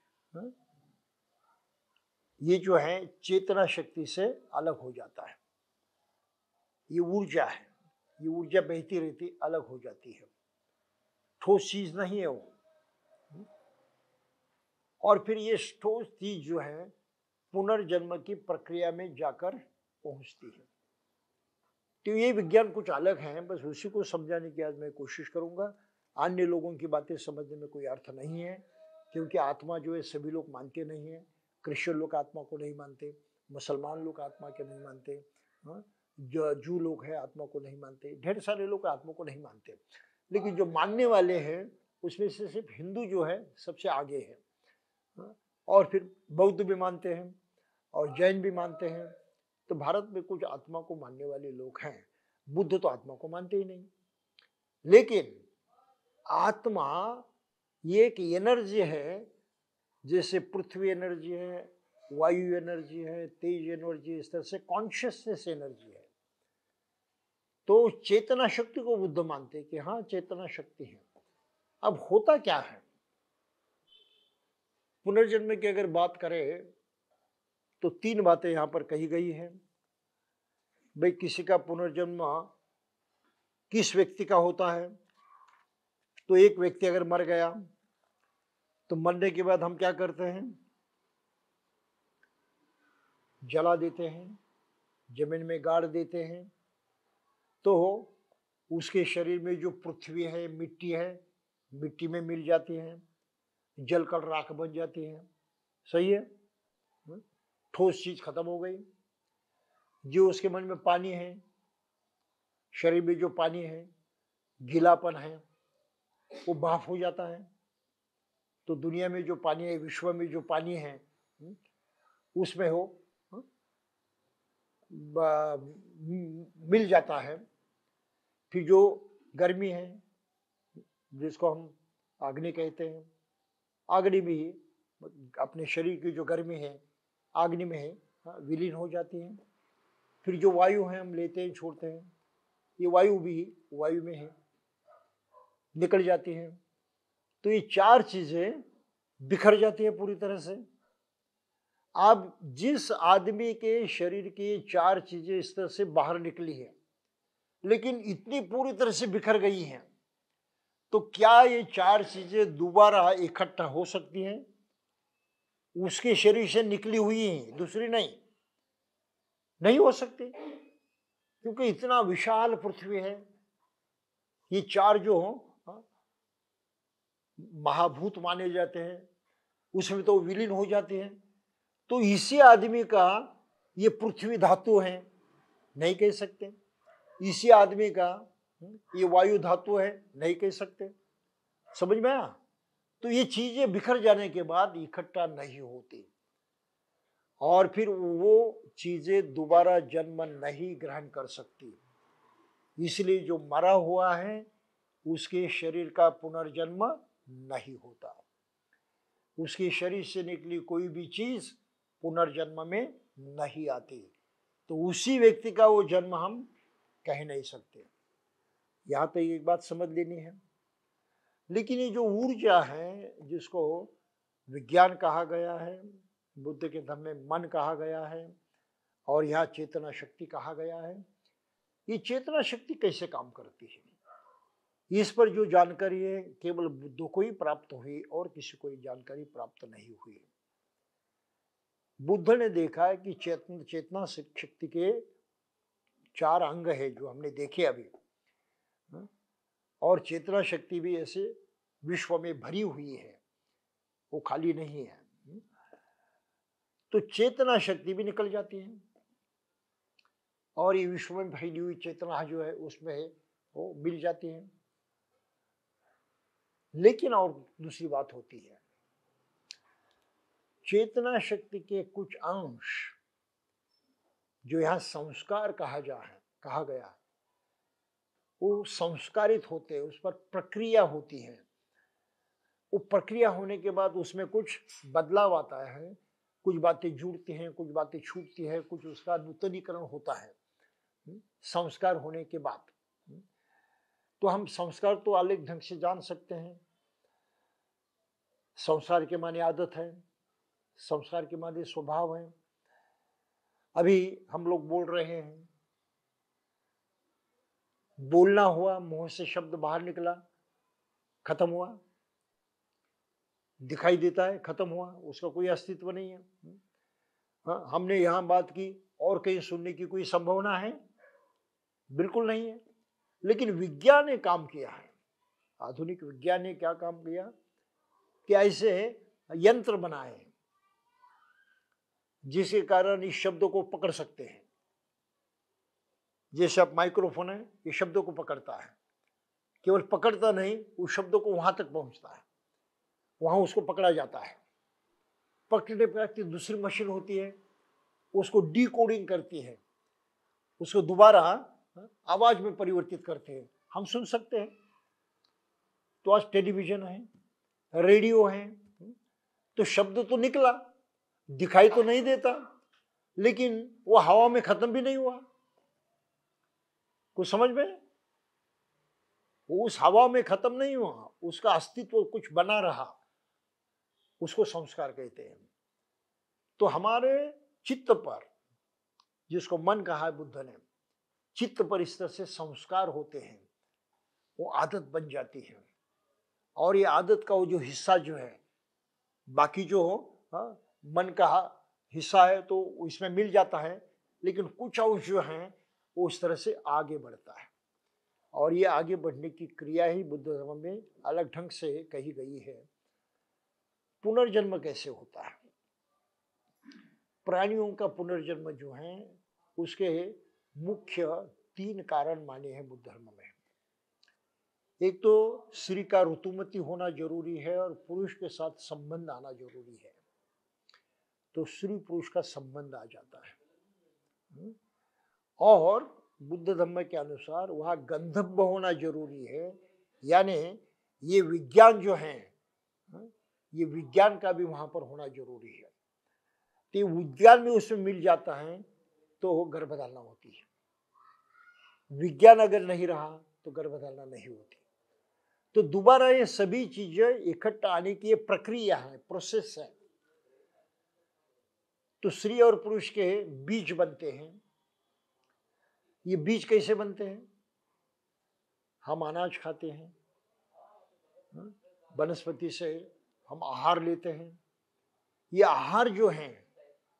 ये जो है चेतना शक्ति से अलग हो जाता है। ये ऊर्जा है, ये ऊर्जा बहती रहती, अलग हो जाती है, ठोस चीज नहीं है वो। और फिर ये ठोस चीज जो है पुनर्जन्म की प्रक्रिया में जाकर पहुंचती है। तो ये विज्ञान कुछ अलग है, बस उसी को समझाने की आज मैं कोशिश करूंगा। अन्य लोगों की बातें समझने में कोई अर्थ नहीं है, क्योंकि आत्मा जो है सभी लोग मानते नहीं है। क्रिश्चियन लोग आत्मा को नहीं मानते, मुसलमान लोग आत्मा के नहीं मानते, जू लोग हैं आत्मा को नहीं मानते, ढेर सारे लोग आत्मा को नहीं मानते। लेकिन जो मानने वाले हैं उसमें से सिर्फ हिंदू जो है सबसे आगे है, और फिर बौद्ध भी मानते हैं और जैन भी मानते हैं। तो भारत में कुछ आत्मा को मानने वाले लोग हैं। बुद्ध तो आत्मा को मानते ही नहीं। लेकिन आत्मा ये एक एनर्जी है, जैसे पृथ्वी एनर्जी है, वायु एनर्जी है, तेज एनर्जी, इस तरह से कॉन्शियसनेस एनर्जी है। तो चेतना शक्ति को बुद्ध मानते हैं कि हाँ चेतना शक्ति है। अब होता क्या है? पुनर्जन्म की अगर बात करें तो तीन बातें यहां पर कही गई हैं। भाई किसी का पुनर्जन्म किस व्यक्ति का होता है? तो एक व्यक्ति अगर मर गया तो मरने के बाद हम क्या करते हैं? जला देते हैं, जमीन में गाड़ देते हैं। तो उसके शरीर में जो पृथ्वी है, मिट्टी है, मिट्टी में मिल जाती है, जलकर राख बन जाती है। सही है, ठोस चीज खत्म हो गई। जो उसके मन में पानी है, शरीर में जो पानी है, गीलापन है, वो भाप हो जाता है। तो दुनिया में जो पानी है, विश्व में जो पानी है, उसमें हो मिल जाता है। फिर जो गर्मी है, जिसको हम अग्नि कहते हैं, अग्नि भी अपने शरीर की जो गर्मी है अग्नि में है, विलीन हो जाती है। फिर जो वायु है हम लेते हैं, छोड़ते हैं, ये वायु भी वायु में है, निकल जाती है। तो ये चार चीजें बिखर जाती है पूरी तरह से। अब जिस आदमी के शरीर की चार चीजें इस तरह से बाहर निकली है, लेकिन इतनी पूरी तरह से बिखर गई हैं, तो क्या ये चार चीजें दोबारा इकट्ठा हो सकती हैं? उसके शरीर से निकली हुई हैं, दूसरी नहीं हो सकती, क्योंकि इतना विशाल पृथ्वी है। ये चार जो महाभूत माने जाते हैं, उसमें तो विलीन हो जाते हैं। तो इसी आदमी का ये पृथ्वी धातु है, नहीं कह सकते। इसी आदमी का ये वायु धातु है, नहीं कह सकते। समझ में आया? तो ये चीजें बिखर जाने के बाद इकट्ठा नहीं होती, और फिर वो चीजें दोबारा जन्म नहीं ग्रहण कर सकती। इसलिए जो मरा हुआ है उसके शरीर का पुनर्जन्म नहीं होता। उसके शरीर से निकली कोई भी चीज पुनर्जन्म में नहीं आती। तो उसी व्यक्ति का वो जन्म हम कह नहीं सकते। यहां तक एक बात समझ लेनी है। लेकिन ये जो ऊर्जा है, जिसको विज्ञान कहा गया है, बुद्ध के धर्म में मन कहा गया है, और यहाँ चेतना शक्ति कहा गया है, ये चेतना शक्ति कैसे काम करती है, इस पर जो जानकारी है केवल बुद्ध को ही प्राप्त हुई और किसी को जानकारी प्राप्त नहीं हुई। बुद्ध ने देखा है कि चेतना शक्ति के 4 अंग है जो हमने देखे अभी, और चेतना शक्ति भी ऐसे विश्व में भरी हुई है, वो खाली नहीं है। तो चेतना शक्ति भी निकल जाती है और ये विश्व में फैली हुई चेतना जो है उसमें वो मिल जाती है। लेकिन और दूसरी बात होती है, चेतना शक्ति के कुछ अंश जो यहाँ संस्कार कहा गया है, वो संस्कारित होते हैं, उस पर प्रक्रिया होती है। वो प्रक्रिया होने के बाद उसमें कुछ बदलाव आता है, कुछ बातें जुड़ती हैं, कुछ बातें छूटती हैं, कुछ उसका नूतनीकरण होता है संस्कार होने के बाद। तो हम संस्कार तो अलग ढंग से जान सकते हैं। संस्कार के माने आदत है, संस्कार के माने स्वभाव है। अभी हम लोग बोल रहे हैं, बोलना हुआ, मुंह से शब्द बाहर निकला, खत्म हुआ, दिखाई देता है, खत्म हुआ, उसका कोई अस्तित्व नहीं है। हाँ, हमने यहाँ बात की और कहीं सुनने की कोई संभावना है? बिल्कुल नहीं है। लेकिन विज्ञान ने काम किया है, आधुनिक विज्ञान ने क्या काम किया कि ऐसे यंत्र बनाए जिसके कारण इस शब्दों को पकड़ सकते हैं। जैसे अब माइक्रोफोन है, ये शब्दों को पकड़ता है, केवल पकड़ता नहीं, उस शब्दों को वहां तक पहुंचता है, वहां उसको पकड़ा जाता है। पकड़ने पर दूसरी मशीन होती है, उसको डिकोडिंग करती है, उसको दोबारा आवाज में परिवर्तित करते हैं, हम सुन सकते हैं। तो आज टेलीविजन है, रेडियो है, तो शब्द तो निकला, दिखाई तो नहीं देता, लेकिन वो हवा में खत्म भी नहीं हुआ। कुछ समझ में? उस हवा में खत्म नहीं हुआ, उसका अस्तित्व कुछ बना रहा, उसको संस्कार कहते हैं। तो हमारे चित्त पर, जिसको मन कहा है बुद्ध ने, चित्त पर इस तरह से संस्कार होते हैं, वो आदत बन जाती है। और ये आदत का वो जो हिस्सा जो है, बाकी जो मन का हिस्सा है तो इसमें मिल जाता है, लेकिन कुछ अंश जो है वो इस तरह से आगे बढ़ता है। और ये आगे बढ़ने की क्रिया ही बुद्ध धर्म में अलग ढंग से कही गई है। पुनर्जन्म कैसे होता है? प्राणियों का पुनर्जन्म जो है उसके मुख्य 3 कारण माने हैं बुद्ध धर्म में। एक तो स्त्री का ऋतुमती होना जरूरी है और पुरुष के साथ संबंध आना जरूरी है, तो स्त्री पुरुष का संबंध आ जाता है। और बुद्ध धर्म के अनुसार वहाँ गंधर्व होना जरूरी है, यानी ये विज्ञान जो है, ये विज्ञान का भी वहाँ पर होना जरूरी है। तो विज्ञान में उसमें मिल जाता है तो गर्भधारणा होती है। विज्ञान अगर नहीं रहा तो गर्भधारणा नहीं होती। तो दोबारा ये सभी चीजें इकट्ठा आने की ये प्रक्रिया है, प्रोसेस है। तो स्त्री और पुरुष के बीज बनते हैं। ये बीज कैसे बनते हैं? हम अनाज खाते हैं, वनस्पति से हम आहार लेते हैं। ये आहार जो है,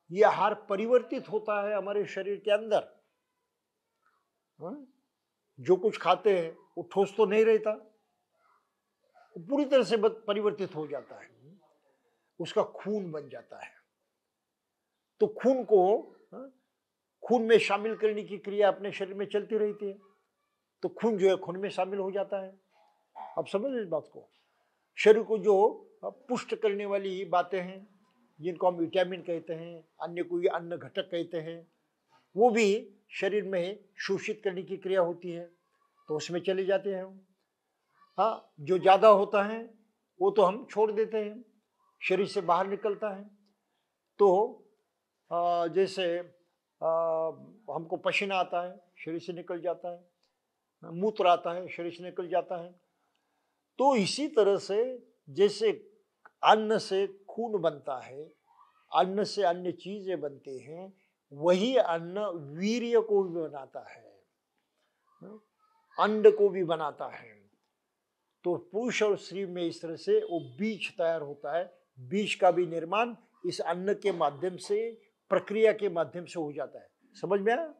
ये आहार परिवर्तित होता है हमारे शरीर के अंदर। जो कुछ खाते हैं वो ठोस तो नहीं रहता, पूरी तरह से परिवर्तित हो जाता है, उसका खून बन जाता है। तो खून को खून में शामिल करने की क्रिया अपने शरीर में चलती रहती है, तो खून जो है खून में शामिल हो जाता है। आप समझ इस बात को? शरीर को जो पुष्ट करने वाली बातें हैं, जिनको हम विटामिन कहते हैं, अन्य कोई अन्न घटक कहते हैं, वो भी शरीर में शोषित करने की क्रिया होती है, तो उसमें चले जाते हैं। हाँ, जो ज़्यादा होता है वो तो हम छोड़ देते हैं, शरीर से बाहर निकलता है। तो जैसे हमको पसीना आता है, शरीर से निकल जाता है, मूत्र आता है, शरीर से निकल जाता है। तो इसी तरह से जैसे अन्न से खून बनता है, अन्न से अन्य चीजें बनती हैं, वही अन्न वीर्य को भी बनाता है। अंड को भी बनाता है। तो पुरुष और स्त्री में इस तरह से वो बीज तैयार होता है। बीज का भी निर्माण इस अन्न के माध्यम से, प्रक्रिया के माध्यम से हो जाता है। समझ में आया?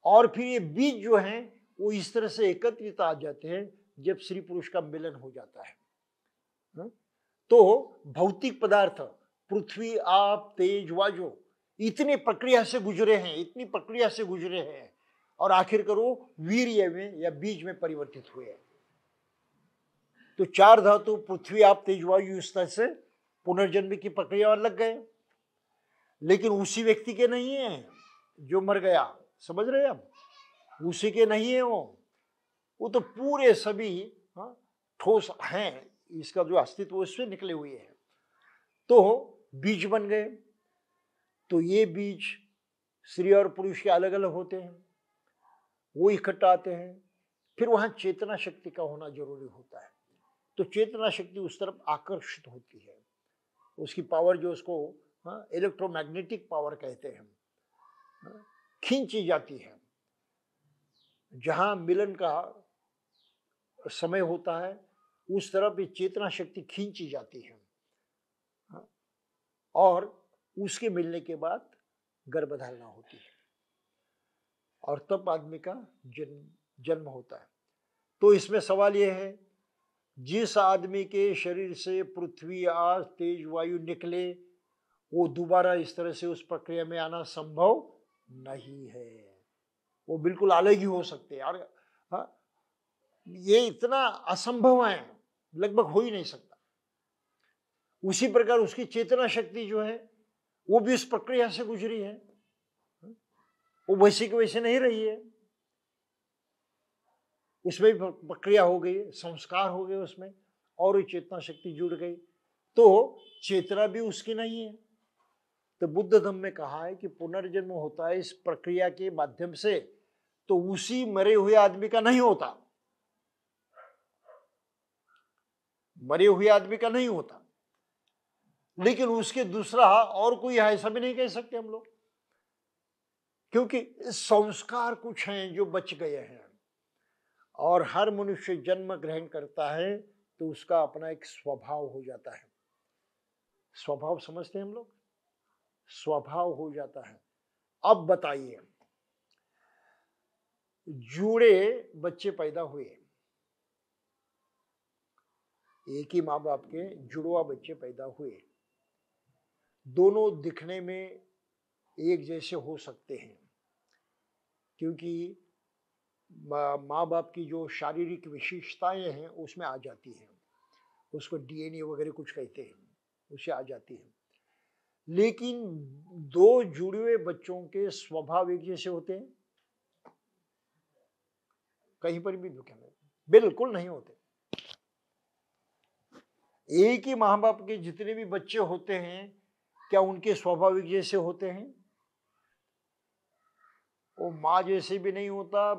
और फिर ये बीज जो हैं वो इस तरह से एकत्रित आ जाते हैं जब स्त्री पुरुष का मिलन हो जाता है। तो भौतिक पदार्थ पृथ्वी, आप, तेज, वायु इतनी प्रक्रिया से गुजरे हैं, इतनी प्रक्रिया से गुजरे हैं, और आखिर करो वीर्य में या बीज में परिवर्तित हुए हैं। तो चार धातु पृथ्वी, आप, तेज, वायु इस तरह से पुनर्जन्म की प्रक्रिया लग गए। लेकिन उसी व्यक्ति के नहीं है जो मर गया। समझ रहे हैं आप? उसी के नहीं है वो तो पूरे सभी ठोस हैं, इसका जो अस्तित्व उससे निकले हुए हैं। तो बीज बन गए। तो ये बीज स्त्री और पुरुष के अलग अलग होते हैं, वो इकट्ठा आते हैं। फिर वहां चेतना शक्ति का होना जरूरी होता है। तो चेतना शक्ति उस तरफ आकर्षित होती है, उसकी पावर जो उसको इलेक्ट्रोमैग्नेटिक पावर कहते हैं, खींची जाती है। जहां मिलन का समय होता है उस तरफ ये चेतना शक्ति खींची जाती है, और उसके मिलने के बाद गर्भधारणा होती है, और तब आदमी का जन्म होता है। तो इसमें सवाल यह है, जिस आदमी के शरीर से पृथ्वी, आग, तेज, वायु निकले, वो दोबारा इस तरह से उस प्रक्रिया में आना संभव नहीं है। वो बिल्कुल अलग ही हो सकते हैं। और ये इतना असंभव है, लगभग हो ही नहीं सकता। उसी प्रकार उसकी चेतना शक्ति जो है वो भी उस प्रक्रिया से गुजरी है, वो वैसे के वैसे नहीं रही है। उसमें भी प्रक्रिया हो गई, संस्कार हो गए उसमें, और चेतना शक्ति जुड़ गई। तो चेतना भी उसकी नहीं है। तो बुद्ध धर्म में कहा है कि पुनर्जन्म होता है इस प्रक्रिया के माध्यम से, तो उसी मरे हुए आदमी का नहीं होता, मरे हुए आदमी का नहीं होता। लेकिन उसके दूसरा और कोई है ऐसा भी नहीं कह सकते हम लोग, क्योंकि संस्कार कुछ हैं जो बच गए हैं। और हर मनुष्य जन्म ग्रहण करता है तो उसका अपना एक स्वभाव हो जाता है। स्वभाव समझते हैं हम लोग? स्वभाव हो जाता है। अब बताइए, जुड़े बच्चे पैदा हुए, एक ही माँ बाप के जुड़वा बच्चे पैदा हुए, दोनों दिखने में एक जैसे हो सकते हैं, क्योंकि माँ बाप की जो शारीरिक विशेषताएं हैं उसमें आ जाती हैं, उसको डीएनए वगैरह कुछ कहते हैं, उससे आ जाती है। लेकिन दो जुड़े हुए बच्चों के स्वभाव एक जैसे होते हैं? कहीं पर भी बिल्कुल नहीं होते। एक ही माँ बाप के जितने भी बच्चे होते हैं, क्या उनके स्वभाव एक जैसे होते हैं? वो माँ जैसे भी नहीं होता,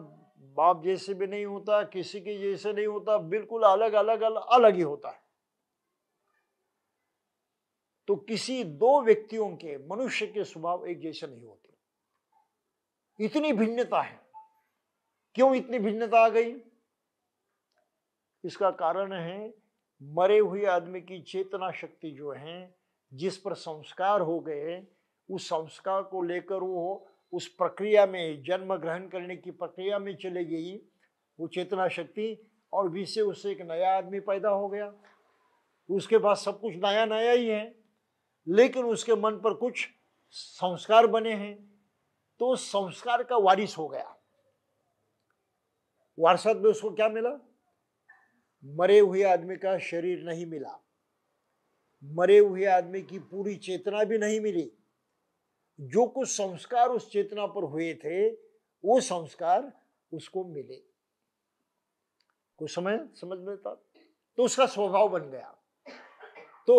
बाप जैसे भी नहीं होता, किसी के जैसे नहीं होता, बिल्कुल अलग अलग अलग अलग ही होता है। तो किसी दो व्यक्तियों के, मनुष्य के स्वभाव एक जैसे नहीं होते। इतनी भिन्नता है। क्यों इतनी भिन्नता आ गई? इसका कारण है मरे हुए आदमी की चेतना शक्ति जो है, जिस पर संस्कार हो गए, उस संस्कार को लेकर वो उस प्रक्रिया में, जन्म ग्रहण करने की प्रक्रिया में चले गई वो चेतना शक्ति, और भी से उससे एक नया आदमी पैदा हो गया। उसके बाद सब कुछ नया नया ही है, लेकिन उसके मन पर कुछ संस्कार बने हैं, तो संस्कार का वारिस हो गया। वारसात में उसको क्या मिला? मरे हुए आदमी का शरीर नहीं मिला, मरे हुए आदमी की पूरी चेतना भी नहीं मिली। जो कुछ संस्कार उस चेतना पर हुए थे वो संस्कार उसको मिले। कुछ समझ में था? तो उसका स्वभाव बन गया। तो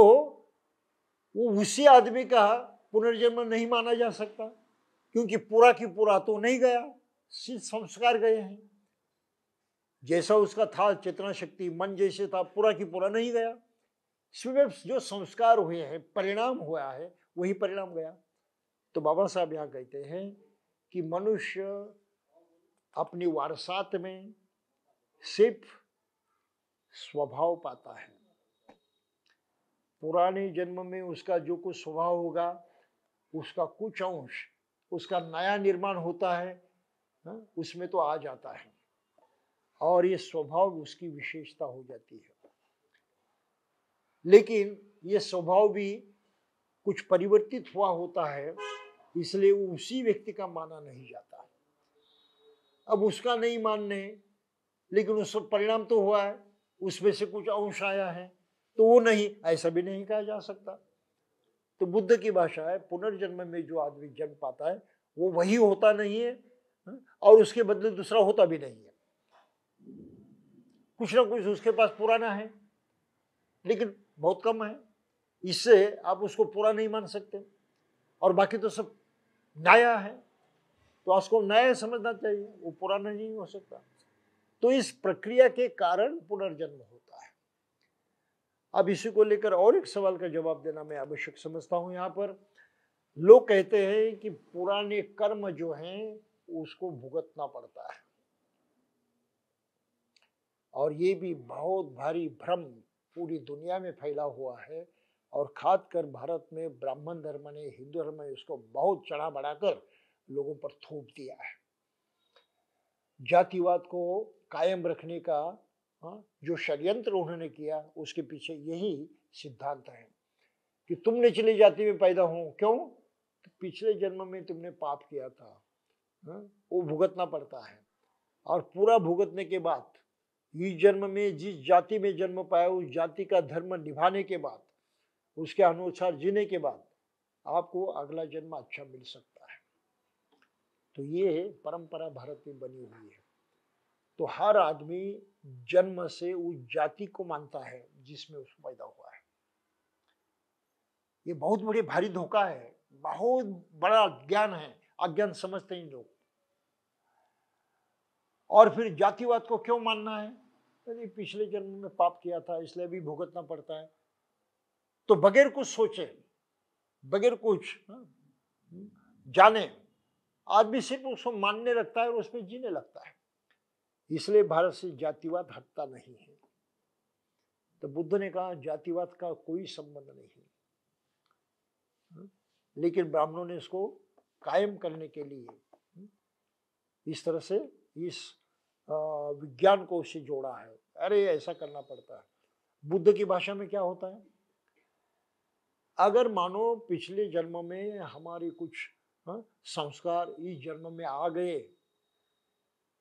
वो उसी आदमी का पुनर्जन्म नहीं माना जा सकता, क्योंकि पूरा की पूरा तो नहीं गया, सिर्फ संस्कार गए हैं। जैसा उसका था चेतना शक्ति, मन जैसे था, पूरा की पूरा नहीं गया। सिर्फ जो संस्कार हुए हैं, परिणाम हुआ है, वही परिणाम गया। तो बाबा साहब यहाँ कहते हैं कि मनुष्य अपनी वारसात में सिर्फ स्वभाव पाता है। पुराने जन्म में उसका जो कुछ स्वभाव होगा, उसका कुछ अंश उसका नया निर्माण होता है, उसमें तो आ जाता है और ये स्वभाव उसकी विशेषता हो जाती है। लेकिन ये स्वभाव भी कुछ परिवर्तित हुआ होता है, इसलिए वो उसी व्यक्ति का माना नहीं जाता। अब उसका नहीं मानने, लेकिन उस परिणाम तो हुआ है, उसमें से कुछ अंश आया है, तो वो नहीं, ऐसा भी नहीं कहा जा सकता। तो बुद्ध की भाषा है, पुनर्जन्म में जो आदमी जन्म पाता है वो वही होता नहीं है और उसके बदले दूसरा होता भी नहीं है। कुछ ना कुछ उसके पास पुराना है, लेकिन बहुत कम है, इससे आप उसको पूरा नहीं मान सकते, और बाकी तो सब नया है, तो उसको नया समझना चाहिए, वो पुराना नहीं हो सकता। तो इस प्रक्रिया के कारण पुनर्जन्म होता है। अब इसी को लेकर और एक सवाल का जवाब देना मैं आवश्यक समझता हूं। यहाँ पर लोग कहते हैं कि पुराने कर्म जो हैं उसको भुगतना पड़ता है, और ये भी बहुत भारी भ्रम पूरी दुनिया में फैला हुआ है, और खासकर भारत में ब्राह्मण धर्म ने, हिंदू धर्म ने उसको बहुत चढ़ा बढ़ाकर लोगों पर थोप दिया है। जातिवाद को कायम रखने का जो षड्यंत्र उन्होंने किया, उसके पीछे यही सिद्धांत है कि तुम निचली जाति में पैदा हो, क्यों? तो पिछले जन्म में तुमने पाप किया था, वो भुगतना पड़ता है, और पूरा भुगतने के बाद इस जन्म में जिस जाति में जन्म पाया उस जाति का धर्म निभाने के बाद, उसके अनुसार जीने के बाद आपको अगला जन्म अच्छा मिल सकता है। तो ये परंपरा भारत में बनी हुई है। तो हर आदमी जन्म से उस जाति को मानता है जिसमें उसको पैदा हुआ है। ये बहुत बड़ी भारी धोखा है, बहुत बड़ा ज्ञान है, अज्ञान समझते हैं लोग। और फिर जातिवाद को क्यों मानना है? अरे पिछले जन्म में पाप किया था इसलिए भी भुगतना पड़ता है। तो बगैर कुछ सोचे, बगैर कुछ जाने, आदमी सिर्फ उसको मानने लगता है और उसमें जीने लगता है। इसलिए भारत से जातिवाद हटता नहीं है। तो बुद्ध ने कहा जातिवाद का कोई संबंध नहीं है, लेकिन ब्राह्मणों ने इसको कायम करने के लिए इस तरह से इस विज्ञान को उससे जोड़ा है। अरे ऐसा करना पड़ता है। बुद्ध की भाषा में क्या होता है? अगर मानो पिछले जन्म में हमारे कुछ संस्कार इस जन्म में आ गए,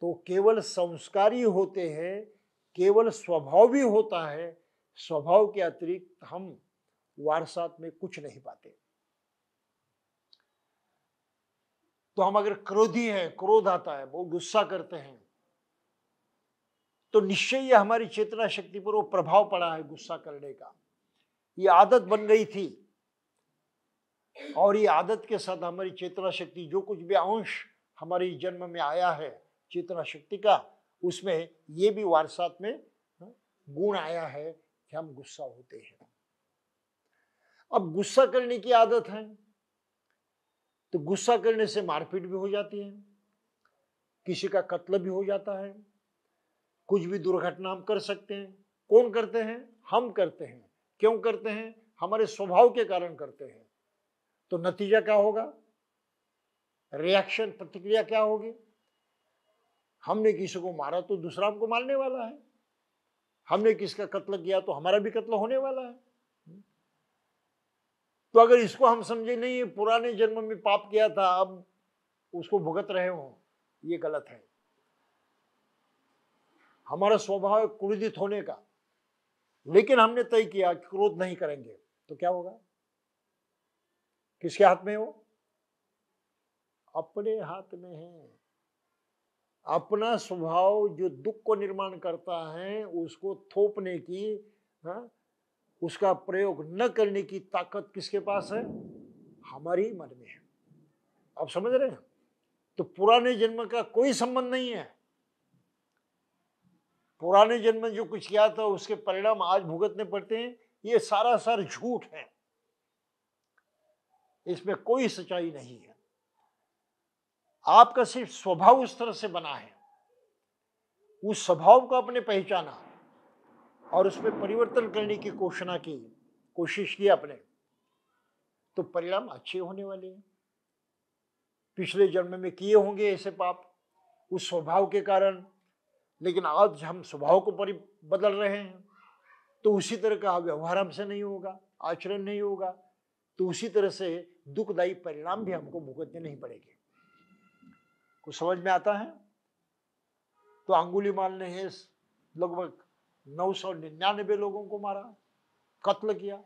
तो केवल संस्कार ही होते हैं, केवल स्वभाव भी होता है, स्वभाव के अतिरिक्त हम वारसात में कुछ नहीं पाते। तो हम अगर क्रोधी हैं, क्रोध आता है, बहुत गुस्सा करते हैं, तो निश्चय ही हमारी चेतना शक्ति पर वो प्रभाव पड़ा है गुस्सा करने का, ये आदत बन गई थी, और ये आदत के साथ हमारी चेतना शक्ति, जो कुछ भी अंश हमारे जन्म में आया है चेतना शक्ति का, उसमें ये भी वारसात में गुण आया है कि हम गुस्सा होते हैं। अब गुस्सा करने की आदत है, तो गुस्सा करने से मारपीट भी हो जाती है, किसी का कत्ल भी हो जाता है, कुछ भी दुर्घटना हम कर सकते हैं। कौन करते हैं? हम करते हैं। क्यों करते हैं? हमारे स्वभाव के कारण करते हैं। तो नतीजा क्या होगा? रिएक्शन, प्रतिक्रिया क्या होगी? हमने किसी को मारा तो दूसरा हमको मारने वाला है, हमने किसका कत्ल किया तो हमारा भी कत्ल होने वाला है। तो अगर इसको हम समझे नहीं पुराने जन्म में पाप किया था, अब उसको भुगत रहे हो, ये गलत है। हमारा स्वभाव है क्रोधित होने का, लेकिन हमने तय किया कि क्रोध नहीं करेंगे, तो क्या होगा? किसके हाथ में हो? अपने हाथ में है। अपना स्वभाव जो दुख को निर्माण करता है, उसको थोपने की, उसका प्रयोग न करने की ताकत किसके पास है? हमारे ही मन में है। आप समझ रहे हैं? तो पुराने जन्म का कोई संबंध नहीं है। पुराने जन्म में जो कुछ किया था उसके परिणाम आज भुगतने पड़ते हैं, ये सारा सार झूठ है, इसमें कोई सच्चाई नहीं है। आपका सिर्फ स्वभाव उस तरह से बना है, उस स्वभाव को आपने पहचाना और उसमें परिवर्तन करने की कोशिश की आपने, तो परिणाम अच्छे होने वाले हैं। पिछले जन्म में किए होंगे ऐसे पाप उस स्वभाव के कारण, लेकिन आज हम स्वभाव को बदल रहे हैं, तो उसी तरह का व्यवहार हमसे नहीं होगा, आचरण नहीं होगा, तो उसी तरह से दुखदायी परिणाम भी हमको भुगतने नहीं पड़ेंगे। कुछ समझ में आता है? तो अंगुलीमाल ने लगभग 999 लोगों को मारा, कत्ल किया।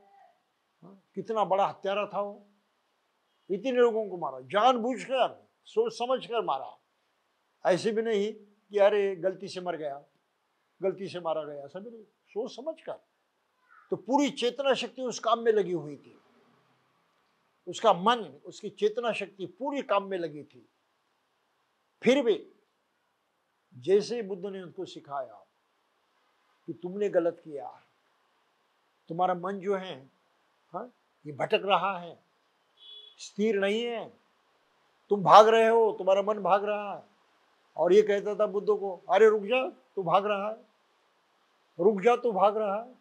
कितना बड़ा हत्यारा था वो, इतने लोगों को मारा, जानबूझकर सोच समझ कर मारा। ऐसे भी नहीं कि अरे गलती से मर गया, गलती से मारा गया, ऐसा भी नहीं, सोच समझ कर। तो पूरी चेतना शक्ति उस काम में लगी हुई थी, उसका मन, उसकी चेतना शक्ति पूरी काम में लगी थी। फिर भी जैसे बुद्ध ने उनको सिखाया कि तुमने गलत किया, तुम्हारा मन जो है ये भटक रहा है, स्थिर नहीं है, तुम भाग रहे हो, तुम्हारा मन भाग रहा है। और ये कहता था बुद्ध को, अरे रुक जा, तू भाग रहा है, रुक जा, तू भाग रहा है।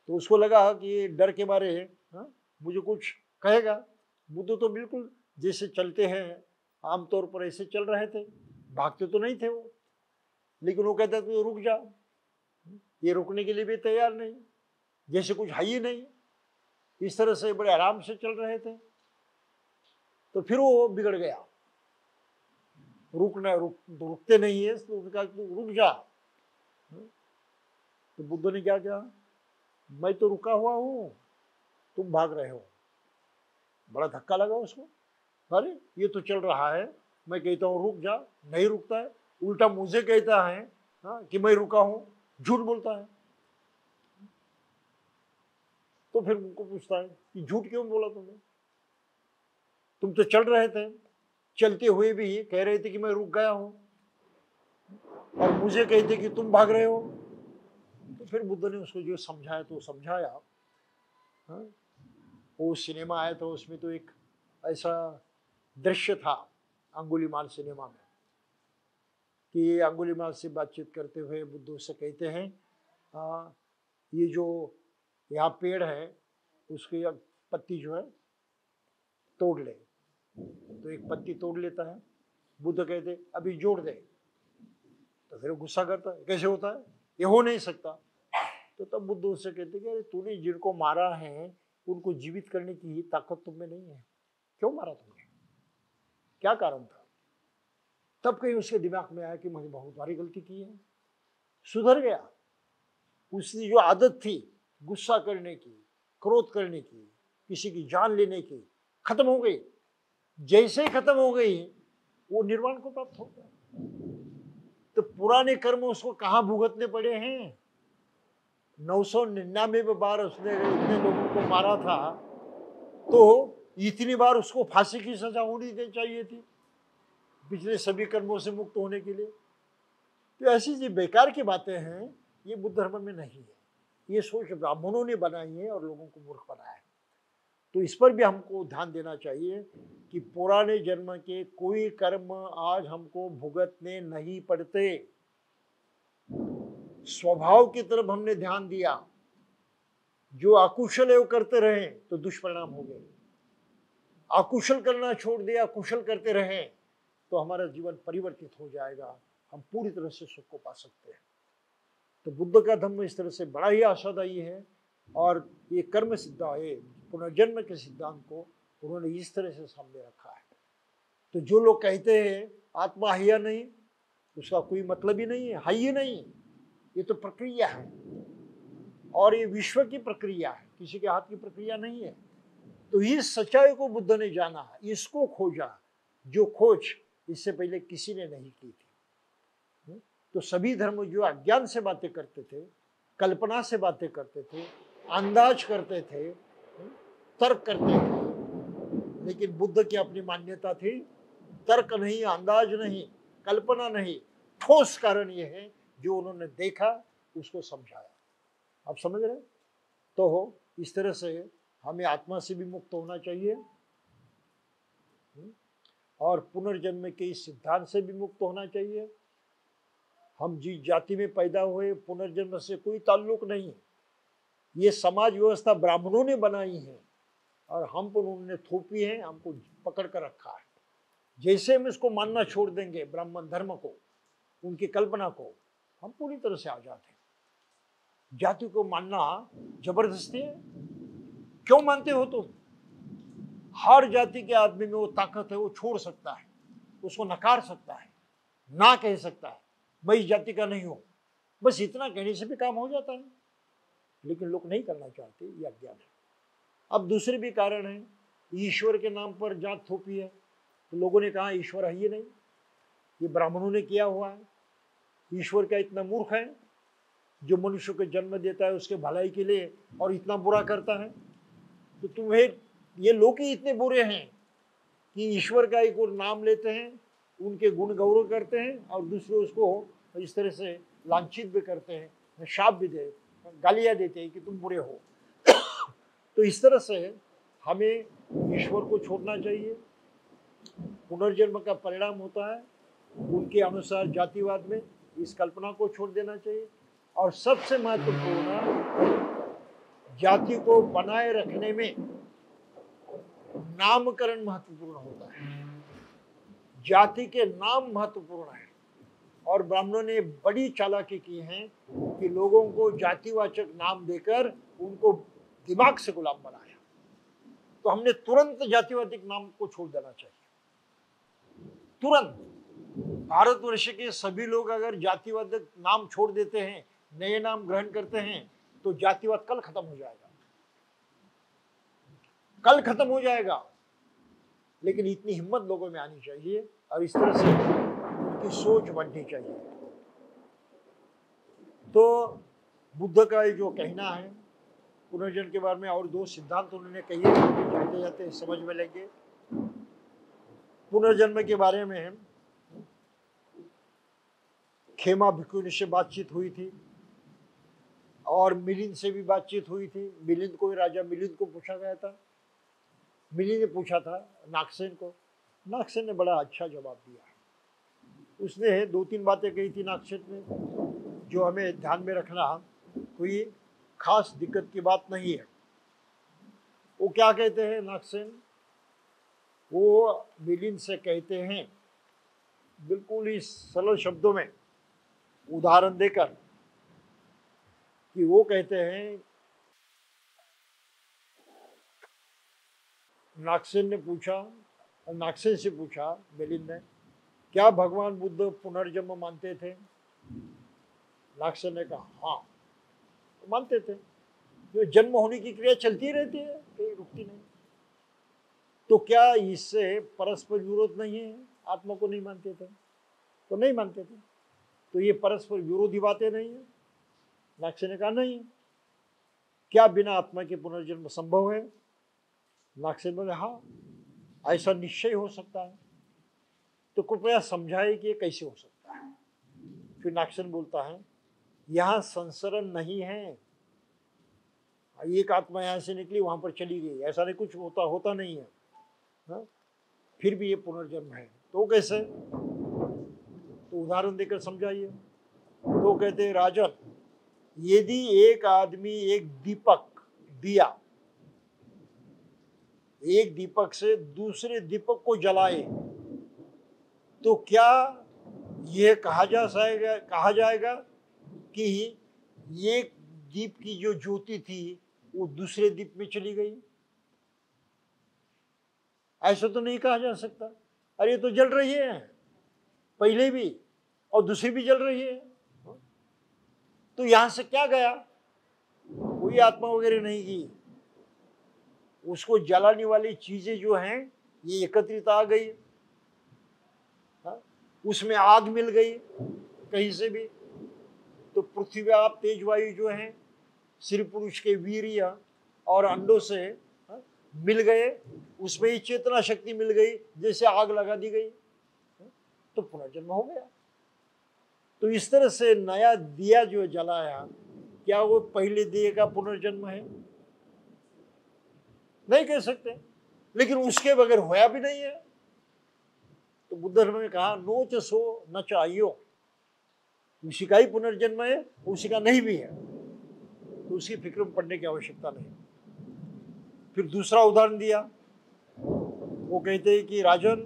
तो उसको लगा कि ये डर के मारे मुझे कुछ कहेगा। बुद्ध तो बिल्कुल जैसे चलते हैं आमतौर पर ऐसे चल रहे थे, भागते तो नहीं थे वो, लेकिन वो कहता था रुक जा। ये रुकने के लिए भी तैयार नहीं, जैसे कुछ है ही नहीं, इस तरह से बड़े आराम से चल रहे थे। तो फिर वो बिगड़ गया, रुकते नहीं है, तो उसने कहा रुक जा। तो बुद्ध ने क्या किया, मैं तो रुका हुआ हूं, तुम भाग रहे हो। बड़ा धक्का लगा उसको, अरे ये तो चल रहा है, मैं कहता हूँ रुक जा, नहीं रुकता है, उल्टा मुझे कहता है कि मैं रुका हूं, झूठ बोलता है। तो फिर उनको पूछता है कि झूठ क्यों बोला तुमने, तुम तो चल रहे थे, चलते हुए भी कह रहे थे कि मैं रुक गया हूं, और मुझे कहते कि तुम भाग रहे हो। तो फिर बुद्ध ने उसको जो समझाया तो समझाया। वो सिनेमा आया था, उसमें तो एक ऐसा दृश्य था अंगुलीमाल सिनेमा में, कि अंगुलीमाल से बातचीत करते हुए बुद्ध उससे कहते हैं ये जो यहाँ पेड़ है उसकी पत्ती जो है तोड़ ले। तो एक पत्ती तोड़ लेता है, बुद्ध कहते अभी जोड़ दे। तो फिर गुस्सा करता है, कैसे होता है, ये हो नहीं सकता। तो तब बुद्ध उससे कहते कि अरे तूने जिनको मारा है उनको जीवित करने की ताकत तुम में नहीं है, क्यों मारा तुमने, क्या कारण था। तब कहीं उसके दिमाग में आया कि मैंने बहुत भारी गलती की है, सुधर गया। उसकी जो आदत थी गुस्सा करने की, क्रोध करने की, किसी की जान लेने की, खत्म हो गई। जैसे ही खत्म हो गई वो निर्वाण को प्राप्त हो गया। तो पुराने कर्म उसको कहाँ भुगतने पड़े हैं, 999 बार उसने इतने लोगों को मारा था, तो इतनी बार उसको फांसी की सजा होनी चाहिए थी पिछले सभी कर्मों से मुक्त होने के लिए। तो ऐसी जो बेकार की बातें हैं ये बुद्ध धर्म में नहीं है, ये सोच ब्राह्मणों ने बनाई है और लोगों को मूर्ख बनाया है। तो इस पर भी हमको ध्यान देना चाहिए कि पुराने जन्म के कोई कर्म आज हमको भुगतने नहीं पड़ते। स्वभाव की तरफ हमने ध्यान दिया, जो अकुशल है वो करते रहे तो दुष्परिणाम हो गए, अकुशल करना छोड़ दिया, कुशल करते रहे तो हमारा जीवन परिवर्तित हो जाएगा, हम पूरी तरह से सुख को पा सकते हैं। तो बुद्ध का धम्म इस तरह से बड़ा ही आशादायी है, और ये कर्म सिद्धांत है, पुनर्जन्म के सिद्धांत को उन्होंने इस तरह से सामने रखा है। तो जो लोग कहते हैं आत्मा है या नहीं, उसका कोई मतलब ही नहीं है ही नहीं, ये तो प्रक्रिया है, और ये विश्व की प्रक्रिया है, किसी के हाथ की प्रक्रिया नहीं है। तो इस सच्चाई को बुद्ध ने जाना, इसको खोजा, जो खोज इससे पहले किसी ने नहीं की थी। तो सभी धर्म जो अज्ञान से बातें करते थे, कल्पना से बातें करते थे, अंदाज करते थे, तर्क करते थे, लेकिन बुद्ध की अपनी मान्यता थी, तर्क नहीं, अंदाज नहीं, कल्पना नहीं, ठोस कारण ये है जो उन्होंने देखा उसको समझाया। आप समझ रहे? तो इस तरह से हमें आत्मा से भी मुक्त होना चाहिए, और पुनर्जन्म के इस सिद्धांत से भी मुक्त होना चाहिए, हम जिस जाति में पैदा हुए पुनर्जन्म से कोई ताल्लुक नहीं। ये समाज व्यवस्था ब्राह्मणों ने बनाई है और हम पर उन्होंने थोपी है, हमको पकड़ कर रखा है। जैसे हम इसको मानना छोड़ देंगे ब्राह्मण धर्म को, उनकी कल्पना को, हम पूरी तरह से आजाद हैं। जाति को मानना जबरदस्ती है। क्यों मानते हो तुम? हर जाति के आदमी में वो ताकत है, वो छोड़ सकता है, उसको नकार सकता है, ना कह सकता है मैं इस जाति का नहीं हूं। बस इतना कहने से भी काम हो जाता है, लेकिन लोग नहीं करना चाहते, ये अज्ञान है। अब दूसरे भी कारण है, ईश्वर के नाम पर जात थोपी है, तो लोगों ने कहा ईश्वर है ही नहीं, ये ब्राह्मणों ने किया हुआ है। ईश्वर क्या इतना मूर्ख है जो मनुष्य को जन्म देता है उसके भलाई के लिए और इतना बुरा करता है? तो तुम्हें ये लोग ही इतने बुरे हैं कि ईश्वर का एक और नाम लेते हैं, उनके गुण गौरव करते हैं और दूसरे उसको इस तरह से लांछित भी करते हैं, शाप भी दे, गालियाँ देते हैं कि तुम बुरे हो। तो इस तरह से हमें ईश्वर को छोड़ना चाहिए। पुनर्जन्म का परिणाम होता है उनके अनुसार जातिवाद में, इस कल्पना को छोड़ देना चाहिए। और सबसे महत्वपूर्ण, जाति को बनाए रखने में नामकरण महत्वपूर्ण होता है। जाति के नाम महत्वपूर्ण है और ब्राह्मणों ने बड़ी चालाकी की है कि लोगों को जातिवाचक नाम देकर उनको दिमाग से गुलाम बनाया। तो हमने तुरंत जातिवाचक नाम को छोड़ देना चाहिए, तुरंत। भारतवर्ष के सभी लोग अगर जातिवाचक नाम छोड़ देते हैं, नए नाम ग्रहण करते हैं, तो जातिवाद कल खत्म हो जाएगा, कल खत्म हो जाएगा। लेकिन इतनी हिम्मत लोगों में आनी चाहिए और इस तरह से उनकी सोच बढ़नी चाहिए। तो बुद्ध का ये जो कहना है पुनर्जन्म के बारे में, और दो सिद्धांत उन्होंने कही है, जाते जाते समझ में लेंगे। पुनर्जन्म के बारे में खेमा भिक्षुनी से बातचीत हुई थी और मिलिंद से भी बातचीत हुई थी। मिलिंद को, राजा मिलिंद को पूछा गया था, मिलिंद ने पूछा था नागसेन को। नागसेन ने बड़ा अच्छा जवाब दिया। उसने दो तीन बातें कही थी नागसेन में जो हमें ध्यान में रखना, कोई खास दिक्कत की बात नहीं है। वो क्या कहते हैं नागसेन? वो मिलिंद से कहते हैं बिल्कुल ही सरल शब्दों में उदाहरण देकर कि वो कहते हैं, नागसेन ने पूछा, नागसेन से पूछा मिलिंद ने, क्या भगवान बुद्ध पुनर्जन्म मानते थे? नागसेन ने कहा हाँ, तो मानते थे। जो जन्म होने की क्रिया चलती रहती है, कहीं रुकती नहीं। तो क्या इससे परस्पर विरोध नहीं है? आत्मा को नहीं मानते थे तो नहीं मानते थे, तो ये परस्पर विरोधी बातें नहीं है। नागसेन ने कहा नहीं। क्या बिना आत्मा के पुनर्जन्म संभव है? नागसेन बोले हाँ, ऐसा निश्चय हो सकता है। तो कृपया समझाए कि ये कैसे हो सकता है। फिर नागसेन बोलता है, यहाँ संसरण नहीं है, एक आत्मा यहाँ से निकली वहां पर चली गई, ऐसा नहीं कुछ होता नहीं है। हा? फिर भी ये पुनर्जन्म है। तो कैसे? तो उदाहरण देकर समझाइए। तो कहते हैं, राजन, यदि एक आदमी एक दीपक दिया, एक दीपक से दूसरे दीपक को जलाए, तो क्या यह कहा जाएगा कि ये दीप की जो ज्योति थी वो दूसरे दीप में चली गई? ऐसा तो नहीं कहा जा सकता। अरे ये तो जल रही है पहले भी और दूसरी भी जल रही है, तो यहां से क्या गया? कोई आत्मा वगैरह नहीं गई, उसको जलाने वाली चीजें जो हैं ये एकत्रित आ गई, उसमें आग मिल गई कहीं से भी। तो पृथ्वी आप तेज वायु जो है स्त्री पुरुष के वीर्य और अंडों से मिल गए, उसमें ही चेतना शक्ति मिल गई, जैसे आग लगा दी गई, तो पुनर्जन्म हो गया। तो इस तरह से नया दिया जो जलाया, क्या वो पहले दिए का पुनर्जन्म है? नहीं कह सकते। लेकिन उसके बगैर होया भी नहीं है। तो बुद्ध धर्म ने कहा, नोच सो न चाहियो, उसी का ही पुनर्जन्म है, उसी का नहीं भी है, तो उसकी फिक्र में पड़ने की आवश्यकता नहीं। फिर दूसरा उदाहरण दिया, वो कहते हैं कि राजन,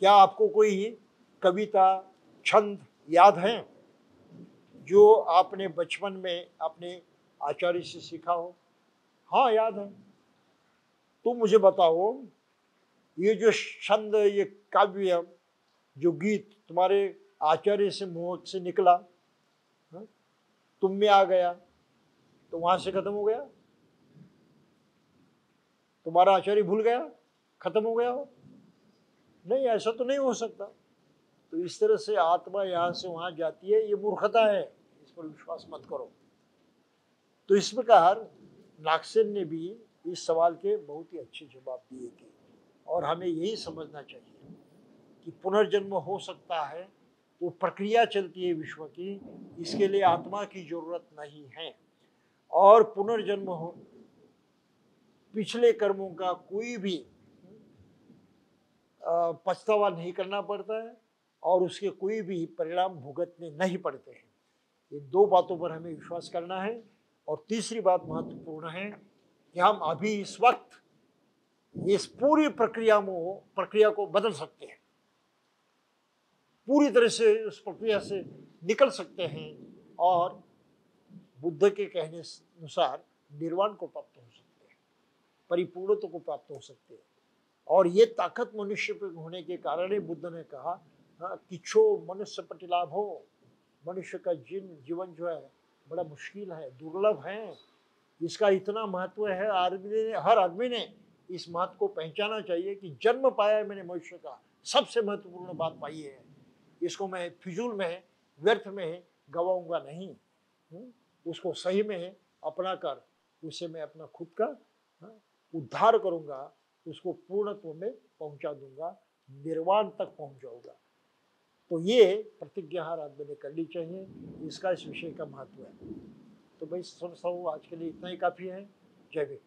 क्या आपको कोई कविता, छंद याद है जो आपने बचपन में अपने आचार्य से सीखा हो? हाँ याद है। तो मुझे बताओ, ये जो छंद, ये काव्य, जो गीत तुम्हारे आचार्य से मुंह से निकला, हाँ, तुम में आ गया, तो वहां से खत्म हो गया? तुम्हारा आचार्य भूल गया, खत्म हो गया हो? नहीं, ऐसा तो नहीं हो सकता। तो इस तरह से आत्मा यहाँ से वहां जाती है, ये मूर्खता है, इस पर विश्वास मत करो। तो इस प्रकार नागसेन ने भी इस सवाल के बहुत ही अच्छे जवाब दिए थे। और हमें यही समझना चाहिए कि पुनर्जन्म हो सकता है, वो प्रक्रिया चलती है विश्व की, इसके लिए आत्मा की जरूरत नहीं है। और पुनर्जन्म हो, पिछले कर्मों का कोई भी पछतावा नहीं करना पड़ता है और उसके कोई भी परिणाम भुगतने नहीं पड़ते हैं। ये दो बातों पर हमें विश्वास करना है। और तीसरी बात महत्वपूर्ण है कि हम अभी इस वक्त इस पूरी प्रक्रिया को बदल सकते हैं, पूरी तरह से उस प्रक्रिया से निकल सकते हैं और बुद्ध के कहने अनुसार निर्वाण को प्राप्त हो सकते हैं, परिपूर्णता को प्राप्त हो सकते हैं। और ये ताकत मनुष्य पे होने के कारण ही बुद्ध ने कहा, किछो मनुष्य प्रतिलाभ हो, मनुष्य का जीवन जो है बड़ा मुश्किल है, दुर्लभ है, इसका इतना महत्व है। हर आदमी ने इस महत्व को पहचाना चाहिए कि जन्म पाया है मैंने मनुष्य का, सबसे महत्वपूर्ण बात पाई है, इसको मैं फिजूल में, व्यर्थ में गवाऊंगा नहीं, उसको सही में अपना कर उसे मैं अपना खुद का उद्धार करूंगा, उसको पूर्णत्व में पहुंचा दूंगा, निर्वाण तक पहुंच जाऊंगा। तो ये प्रतिज्ञा हर आदमी ने करनी चाहिए, इसका इस विषय का महत्व है। तो भाई समझता हूँ आज के लिए इतना ही काफ़ी है। जय हिंद।